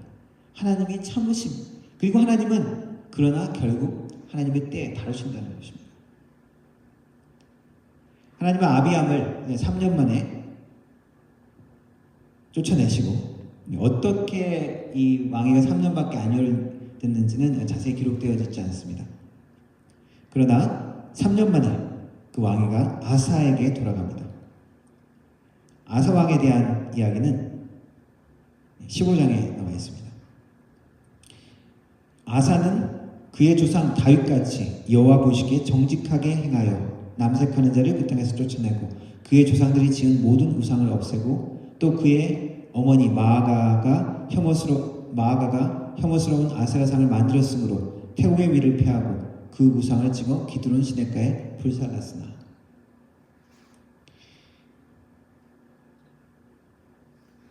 하나님의 참으심, 그리고 하나님은 그러나 결국 하나님의 때에 다루신다는 것입니다. 하나님은 아비암을 3년 만에 쫓아내시고, 어떻게 이 왕위가 3년밖에 안 됐는지는 자세히 기록되어져 있지 않습니다. 그러나 3년 만에 그 왕위가 아사에게 돌아갑니다. 아사 왕에 대한 이야기는 15장에 나와 있습니다. 아사는 그의 조상 다윗같이 여호와 보시기에 정직하게 행하여 남색하는 자를 그 땅에서 쫓아내고, 그의 조상들이 지은 모든 우상을 없애고, 또 그의 어머니 마아가가 혐오스러운 아세라상을 만들었으므로 태우의 위를 패하고 그 우상을 찍어 기드론 시냇가에 불살랐으나.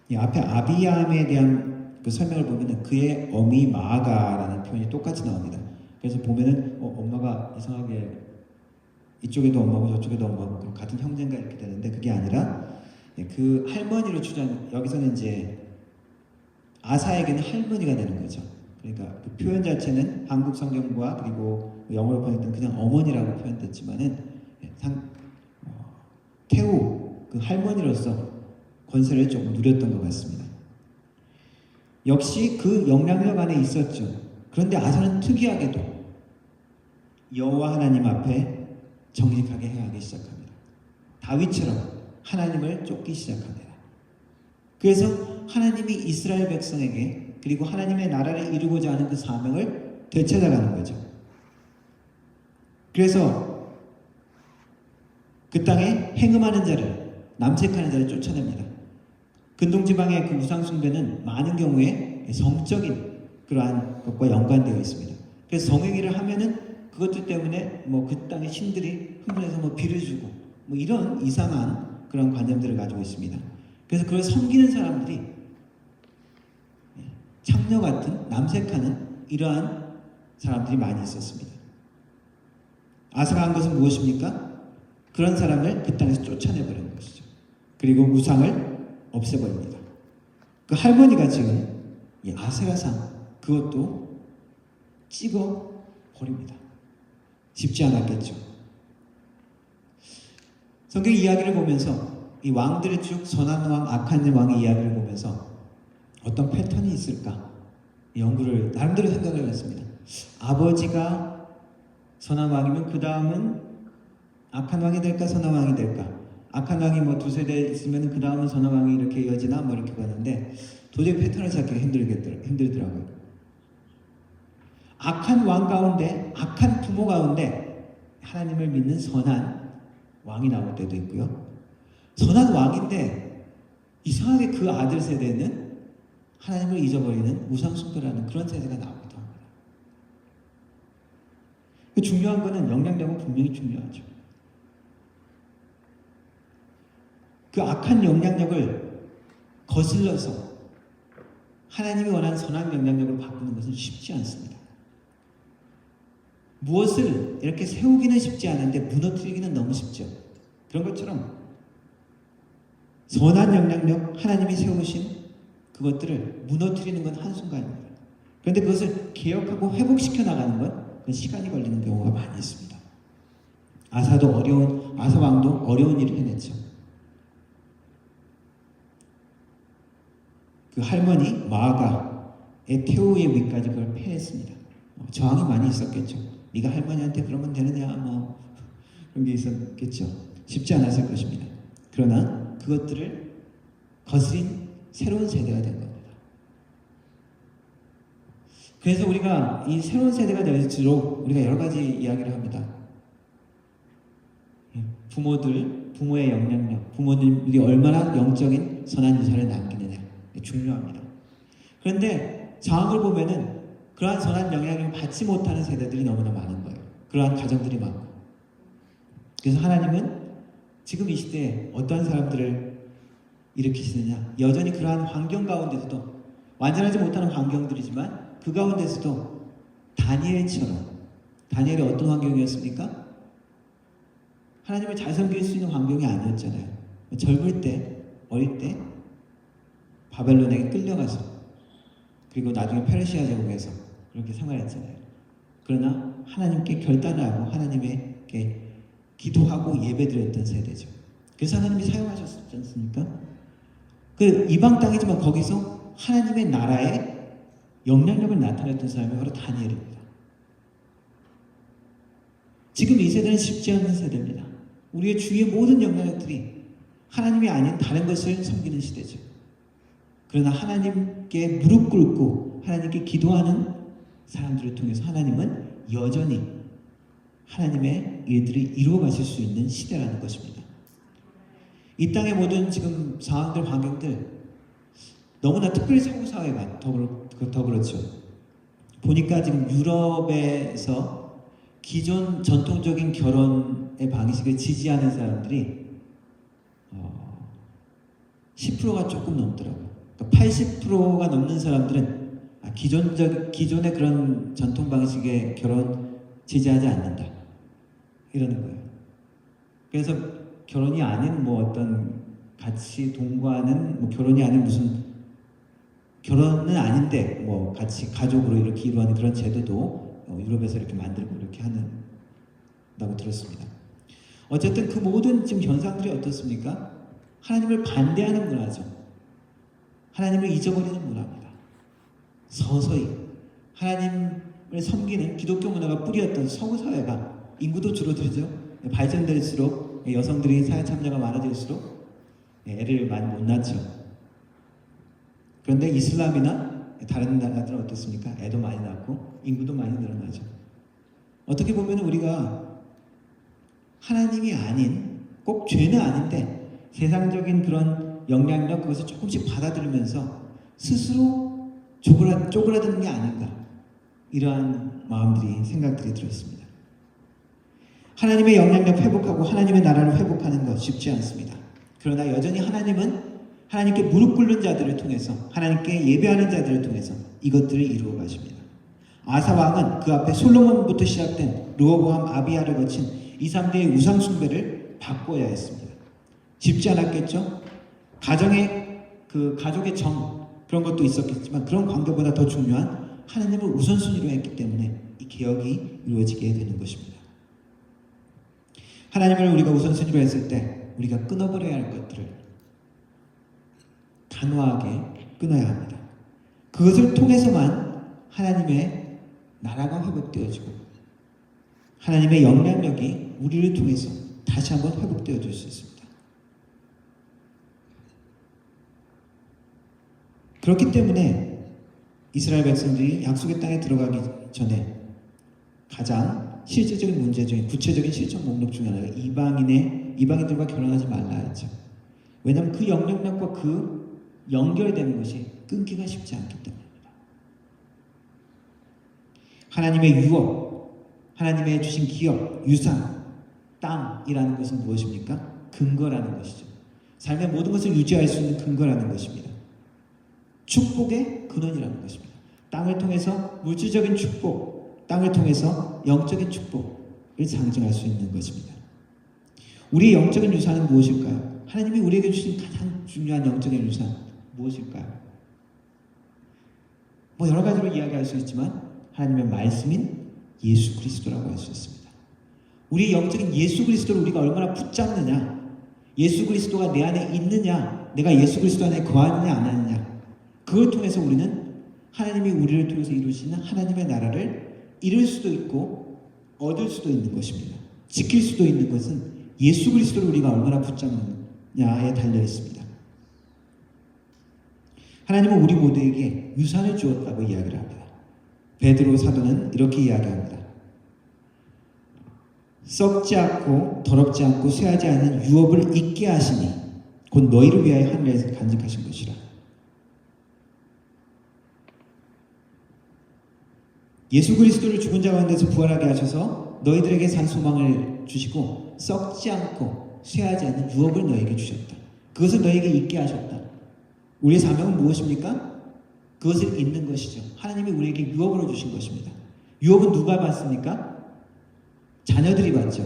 이 앞에 아비암에 대한 그 설명을 보면은 그의 어미 마아가라는 표현이 똑같이 나옵니다. 그래서 보면은 엄마가 이상하게 이쪽에도 엄마고 저쪽에도 엄마고 같은 형제인가 이렇게 되는데, 그게 아니라 그 할머니로 여기서는 이제 아사에게는 할머니가 되는 거죠. 그러니까 그 표현 자체는 한국 성경과 그리고 영어로 번역된 그냥 어머니라고 표현됐지만은 태우 그 할머니로서 권세를 조금 누렸던 것 같습니다. 역시 그 영향력 안에 있었죠. 그런데 아사는 특이하게도 여호와 하나님 앞에 정직하게 행하기 시작합니다. 다윗처럼 하나님을 쫓기 시작합니다. 그래서 하나님이 이스라엘 백성에게, 그리고 하나님의 나라를 이루고자 하는 그 사명을 되찾아가는 거죠. 그래서 그 땅에 행음하는 자를, 남색하는 자를 쫓아냅니다. 근동지방의 그 우상숭배는 많은 경우에 성적인 그러한 것과 연관되어 있습니다. 그래서 성행위를 하면은 그것들 때문에 뭐 그 땅의 신들이 흥분해서 뭐 비를 주고 뭐 이런 이상한 그런 관념들을 가지고 있습니다. 그래서 그걸 섬기는 사람들이 창녀 같은 남색하는 이러한 사람들이 많이 있었습니다. 아사가 한 것은 무엇입니까? 그런 사람을 그 땅에서 쫓아내버리는 것이죠. 그리고 우상을 없애버립니다. 그 할머니가 지금 이 아세라상 그것도 찍어 버립니다. 쉽지 않았겠죠. 성경 이야기를 보면서 이 왕들의 쭉 선한 왕, 악한 왕의 이야기를 보면서 어떤 패턴이 있을까 연구를 나름대로 생각을 했습니다. 아버지가 선한 왕이면 그 다음은 악한 왕이 될까 선한 왕이 될까? 악한 왕이 뭐 두세 대 있으면 그 다음은 선한 왕이 이렇게 이어지나 뭐 이렇게 봤는데 도저히 패턴을 찾기가 힘들더라고요. 악한 왕 가운데, 악한 부모 가운데 하나님을 믿는 선한 왕이 나올 때도 있고요. 선한 왕인데 이상하게 그 아들 세대는 하나님을 잊어버리는 우상숭배라는 그런 세대가 나오기도 합니다. 중요한 거는 영향력은 분명히 중요하죠. 그 악한 영향력을 거슬러서 하나님이 원하는 선한 영향력으로 바꾸는 것은 쉽지 않습니다. 무엇을 이렇게 세우기는 쉽지 않은데 무너뜨리기는 너무 쉽죠. 그런 것처럼 선한 영향력, 하나님이 세우신 그것들을 무너뜨리는 건 한순간입니다. 그런데 그것을 개혁하고 회복시켜 나가는 건 그건 시간이 걸리는 경우가 많이 있습니다. 아사 왕도 어려운 일을 해냈죠. 그 할머니 마아가의 태우의 위까지 그걸 패했습니다. 저항이 많이 있었겠죠. 네가 할머니한테 그러면 되느냐 뭐 그런 게 있었겠죠. 쉽지 않았을 것입니다. 그러나 그것들을 거스린 새로운 세대가 된 겁니다. 그래서 우리가 이 새로운 세대가 될수록 우리가 여러 가지 이야기를 합니다. 부모의 영향력, 부모들이 얼마나 영적인 선한 유산을 남기느냐 중요합니다. 그런데 상황을 보면은 그러한 선한 영향력을 받지 못하는 세대들이 너무나 많은 거예요. 그러한 가정들이 많고. 그래서 하나님은 지금 이 시대에 어떠한 사람들을 일으키시느냐, 여전히 그러한 환경 가운데서도 완전하지 못하는 환경들이지만 그 가운데서도 다니엘처럼, 다니엘이 어떤 환경이었습니까? 하나님을 잘 섬길 수 있는 환경이 아니었잖아요. 젊을 때, 어릴 때 바벨론에게 끌려가서 그리고 나중에 페르시아 제국에서 그렇게 생활했잖아요. 그러나 하나님께 결단을 하고 하나님께 기도하고 예배드렸던 세대죠. 그래서 하나님이 사용하셨지 않습니까? 그 이방 땅이지만 거기서 하나님의 나라에 영향력을 나타냈던 사람이 바로 다니엘입니다. 지금 이 세대는 쉽지 않은 세대입니다. 우리의 주위의 모든 영향력들이 하나님이 아닌 다른 것을 섬기는 시대죠. 그러나 하나님께 무릎 꿇고 하나님께 기도하는 사람들을 통해서 하나님은 여전히 하나님의 일들이 이루어 가실 수 있는 시대라는 것입니다. 이 땅의 모든 지금 상황들, 환경들 너무나 특별히 서구 사회가 더 그렇죠. 보니까 지금 유럽에서 기존 전통적인 결혼의 방식을 지지하는 사람들이 10%가 조금 넘더라고요. 그러니까 80%가 넘는 사람들은 기존의 그런 전통 방식의 결혼 지지하지 않는다 이러는 거예요. 그래서 결혼이 아닌 뭐 어떤 같이 동거하는 뭐 결혼이 아닌 무슨 결혼은 아닌데 뭐 같이 가족으로 이렇게 이루어하는 그런 제도도 유럽에서 이렇게 만들고 이렇게 한다고 들었습니다. 어쨌든 그 모든 지금 현상들이 어떻습니까? 하나님을 반대하는 문화죠. 하나님을 잊어버리는 문화입니다. 서서히 하나님을 섬기는 기독교 문화가 뿌리였던 서구 사회가 인구도 줄어들죠. 발전될수록 여성들이 사회 참여가 많아질수록 애를 많이 못 낳죠. 그런데 이슬람이나 다른 나라들은 어떻습니까? 애도 많이 낳고 인구도 많이 늘어나죠. 어떻게 보면 우리가 하나님이 아닌 꼭 죄는 아닌데 세상적인 그런 영향력 그것을 조금씩 받아들이면서 스스로 쪼그라드는 게 아닌가, 이러한 마음들이, 생각들이 들었습니다. 하나님의 영향력 회복하고 하나님의 나라를 회복하는 것 쉽지 않습니다. 그러나 여전히 하나님은 하나님께 무릎 꿇는 자들을 통해서, 하나님께 예배하는 자들을 통해서 이것들을 이루어 가십니다. 아사 왕은 그 앞에 솔로몬부터 시작된 르호보암, 아비야를 거친 2, 3대의 우상 숭배를 바꿔야 했습니다. 쉽지 않았겠죠? 가족의 정, 그런 것도 있었겠지만 그런 관계보다 더 중요한 하나님을 우선순위로 했기 때문에 이 개혁이 이루어지게 되는 것입니다. 하나님을 우리가 우선순위로 했을 때 우리가 끊어버려야 할 것들을 단호하게 끊어야 합니다. 그것을 통해서만 하나님의 나라가 회복되어지고 하나님의 영향력이 우리를 통해서 다시 한번 회복되어질 수 있습니다. 그렇기 때문에 이스라엘 백성들이 약속의 땅에 들어가기 전에 가장 실질적인 문제 중에, 구체적인 실천 목록 중에 하나가 이방인들과 결혼하지 말라 했죠. 왜냐하면 그 영향력과 그 연결되는 것이 끊기가 쉽지 않기 때문입니다. 하나님의 유업, 하나님의 주신 기업, 유산, 땅이라는 것은 무엇입니까? 근거라는 것이죠. 삶의 모든 것을 유지할 수 있는 근거라는 것입니다. 축복의 근원이라는 것입니다. 땅을 통해서 물질적인 축복, 땅을 통해서 영적인 축복을 상징할 수 있는 것입니다. 우리의 영적인 유산은 무엇일까요? 하나님이 우리에게 주신 가장 중요한 영적인 유산 무엇일까요? 여러 가지로 이야기할 수 있지만 하나님의 말씀인 예수 그리스도라고 할 수 있습니다. 우리의 영적인 예수 그리스도를 우리가 얼마나 붙잡느냐, 예수 그리스도가 내 안에 있느냐, 내가 예수 그리스도 안에 거하느냐 안 하느냐, 그걸 통해서 우리는 하나님이 우리를 통해서 이루시는 하나님의 나라를 이룰 수도 있고 얻을 수도 있는 것입니다. 지킬 수도 있는 것은 예수 그리스도를 우리가 얼마나 붙잡느냐에 달려 있습니다. 하나님은 우리 모두에게 유산을 주었다고 이야기를 합니다. 베드로 사도는 이렇게 이야기합니다. 썩지 않고 더럽지 않고 쇠하지 않은 유업을 있게 하시니 곧 너희를 위하여 하늘에서 간직하신 것이라. 예수 그리스도를 죽은 자 가운데서 부활하게 하셔서 너희들에게 산 소망을 주시고 썩지 않고 쇠하지 않는 유업을 너희에게 주셨다. 그것을 너희에게 있게 하셨다. 우리의 사명은 무엇입니까? 그것을 잇는 것이죠. 하나님이 우리에게 유업으로 주신 것입니다. 유업은 누가 받습니까? 자녀들이 받죠.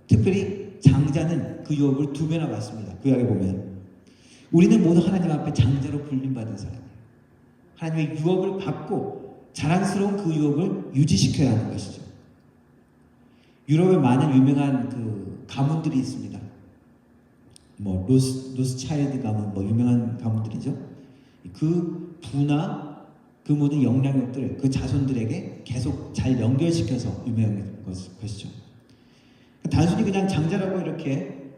특별히 장자는 그 유업을 2배나 받습니다. 구약에 보면 우리는 모두 하나님 앞에 장자로 불림받은 사람이에요. 하나님의 유업을 받고 자랑스러운 그 유업을 유지시켜야 하는 것이죠. 유럽에 많은 유명한 그 가문들이 있습니다. 로스차일드 가문, 유명한 가문들이죠. 그 부나 그 모든 영향력들을 그 자손들에게 계속 잘 연결시켜서 유명한 것이죠. 단순히 그냥 장자라고 이렇게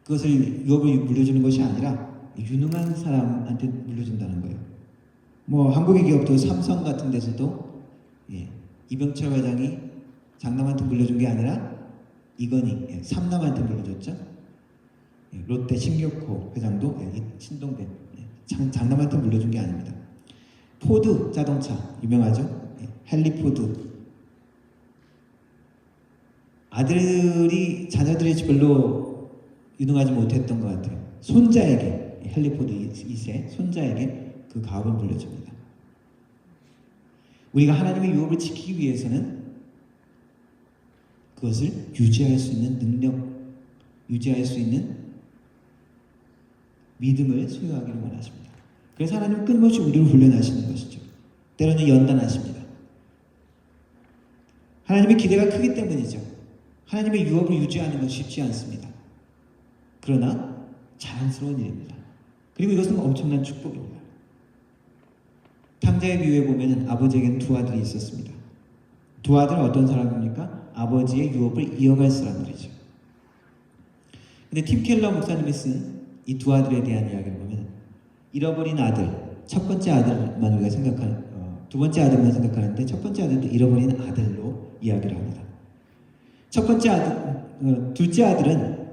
그것을 유업을 물려주는 것이 아니라 유능한 사람한테 물려준다는 거예요. 한국의 기업도 삼성 같은 데서도 이병철 회장이 장남한테 물려준 게 아니라 이건희 삼남한테 물려줬죠. 롯데 신격호 회장도 신동빈 장남한테 물려준 게 아닙니다. 포드 자동차 유명하죠. 헨리 포드 자녀들이 별로 유능하지 못했던 것 같아요. 손자에게 헨리 포드 2세 손자에게 그 가업을 물려줍니다. 우리가 하나님의 유업을 지키기 위해서는 그것을 유지할 수 있는 능력, 유지할 수 있는 믿음을 소유하기를 원하십니다. 그래서 하나님은 끊임없이 우리를 훈련하시는 것이죠. 때로는 연단하십니다. 하나님의 기대가 크기 때문이죠. 하나님의 유업을 유지하는 건 쉽지 않습니다. 그러나 자연스러운 일입니다. 그리고 이것은 엄청난 축복입니다. 탕자의 비유에 보면 아버지에게는 2 아들이 있었습니다. 2 아들은 어떤 사람입니까? 아버지의 유업을 이어갈 사람들이죠. 근데 팀 켈러 목사님이 쓴 이 2 아들에 대한 이야기를 보면 잃어버린 아들, 첫 번째 아들만 우리가 생각하는, 2번째 아들만 생각하는데 첫 번째 아들도 잃어버린 아들로 이야기를 합니다. 둘째 아들은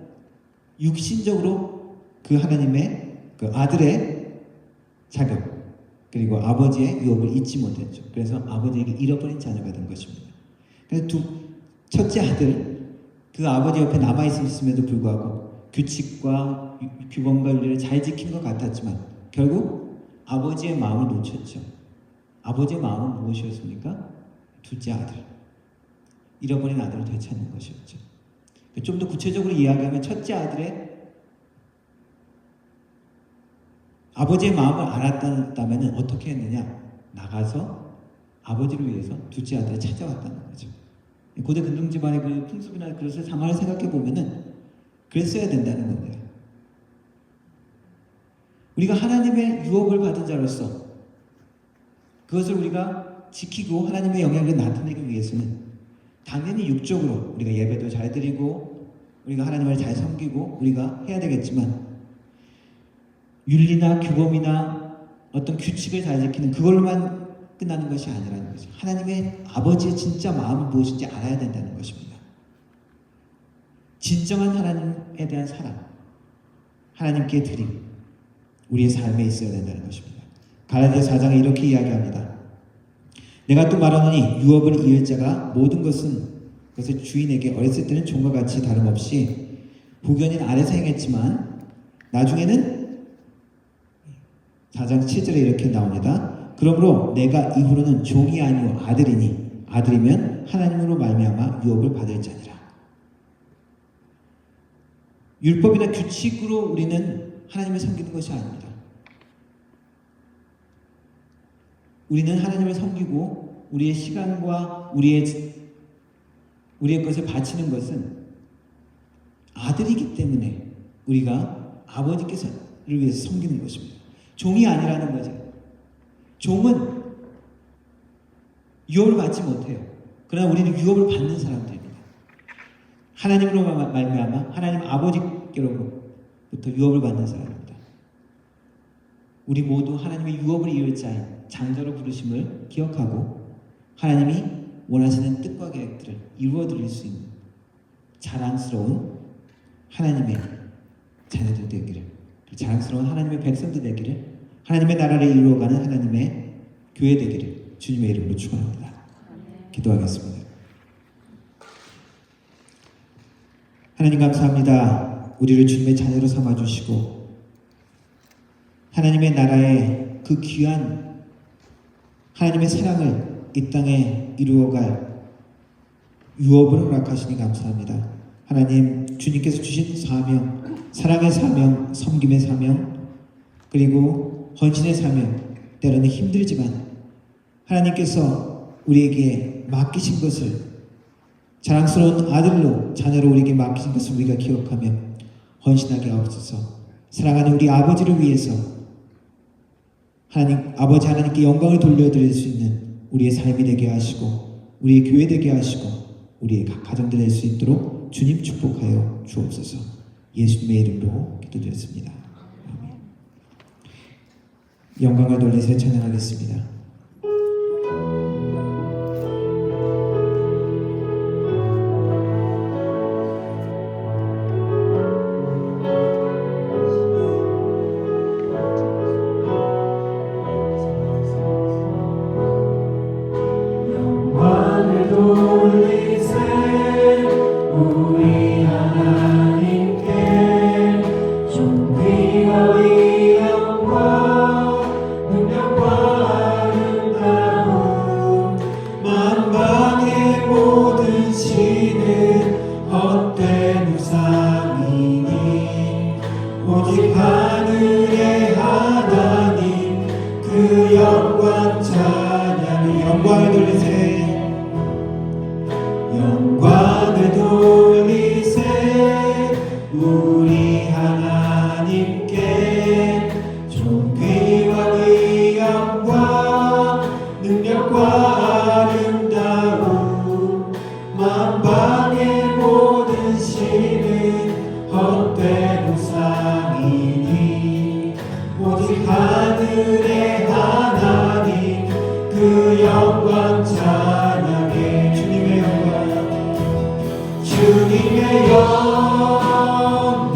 육신적으로 그 하나님의 그 아들의 자격 그리고 아버지의 유업을 잊지 못했죠. 그래서 아버지에게 잃어버린 자녀가 된 것입니다. 그래서 첫째 아들 그 아버지 옆에 남아 있었음에도 불구하고 규칙과 규범과 윤리를 잘 지킨 것 같았지만 결국 아버지의 마음을 놓쳤죠. 아버지의 마음은 무엇이었습니까? 둘째 아들, 잃어버린 아들을 되찾는 것이었죠. 좀 더 구체적으로 이야기하면 첫째 아들의 아버지의 마음을 알았다면 어떻게 했느냐? 나가서 아버지를 위해서 둘째 아들을 찾아왔다는 거죠. 고대 근동 집안의 그 풍습이나 그것을 상황을 생각해 보면은 그랬어야 된다는 겁니다. 우리가 하나님의 유업을 받은 자로서 그것을 우리가 지키고 하나님의 영향을 나타내기 위해서는 당연히 육적으로 우리가 예배도 잘 드리고 우리가 하나님을 잘 섬기고 우리가 해야 되겠지만 윤리나 규범이나 어떤 규칙을 잘 지키는 그걸로만 끝나는 것이 아니라는 거죠. 하나님의 아버지의 진짜 마음은 무엇인지 알아야 된다는 것입니다. 진정한 하나님에 대한 사랑, 하나님께 드림, 우리의 삶에 있어야 된다는 것입니다. 갈라디아 4장에 이렇게 이야기합니다. 내가 또 말하노니 유업을 이을 자가 모든 것을 주인에게 어렸을 때는 종과 같이 다름없이 부견인 아래서 행했지만 나중에는 4장 7절에 이렇게 나옵니다. 그러므로 내가 이후로는 종이 아니오 아들이니 아들이면 하나님으로 말미암아 유업을 받을 자니라. 율법이나 규칙으로 우리는 하나님을 섬기는 것이 아닙니다. 우리는 하나님을 섬기고 우리의 시간과 우리의 것을 바치는 것은 아들이기 때문에 우리가 아버지께서를 위해서 섬기는 것입니다. 종이 아니라는 거죠. 종은 유업을 받지 못해요. 그러나 우리는 유업을 받는 사람들입니다. 하나님으로 말미암아 하나님 아버지께로부터 유업을 받는 사람입니다. 우리 모두 하나님의 유업을 이을 자인 장자로 부르심을 기억하고 하나님이 원하시는 뜻과 계획들을 이루어 드릴 수 있는 자랑스러운 하나님의 자녀들 되기를, 자랑스러운 하나님의 백성들 되기를, 하나님의 나라를 이루어가는 하나님의 교회 되기를 주님의 이름으로 축원합니다. 기도하겠습니다. 하나님 감사합니다. 우리를 주님의 자녀로 삼아주시고 하나님의 나라의 그 귀한 하나님의 사랑을 이 땅에 이루어갈 유업을 허락하시니 감사합니다. 하나님 주님께서 주신 사명, 사랑의 사명, 섬김의 사명, 그리고 헌신의 사명, 때로는 힘들지만 하나님께서 우리에게 맡기신 것을 자랑스러운 아들로 자녀로 우리에게 맡기신 것을 우리가 기억하며 헌신하게 하옵소서. 사랑하는 우리 아버지를 위해서 하나님 아버지 하나님께 영광을 돌려드릴 수 있는 우리의 삶이 되게 하시고 우리의 교회 되게 하시고 우리의 각 가정들 될 수 있도록 주님 축복하여 주옵소서. 예수님의 이름으로 기도드렸습니다. 아멘. 영광을 돌리세 찬양하겠습니다. 주님의 영광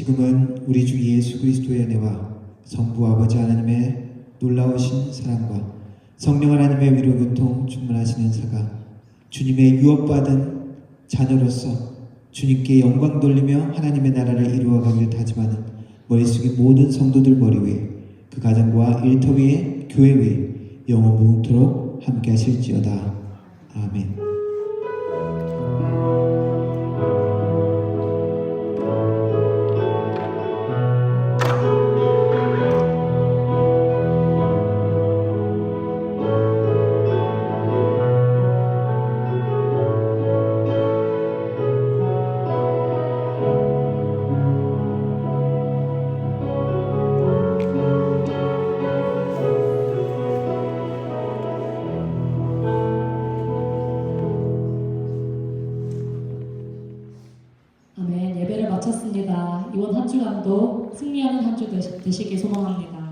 지금은 우리 주 예수 그리스도의 은혜와 성부 아버지 하나님의 놀라우신 사랑과 성령 하나님의 위로 교통 충만하시는 사가 주님의 유업받은 자녀로서 주님께 영광 돌리며 하나님의 나라를 이루어가기를 다짐하는 머릿속의 모든 성도들 머리 위에 그 가정과 일터 위에 교회 위에 영원 무궁토록 함께 하실지어다. 아멘. 아멘. 예배를 마쳤습니다. 이번 한 주간도 승리하는 한 주 되시길 소망합니다.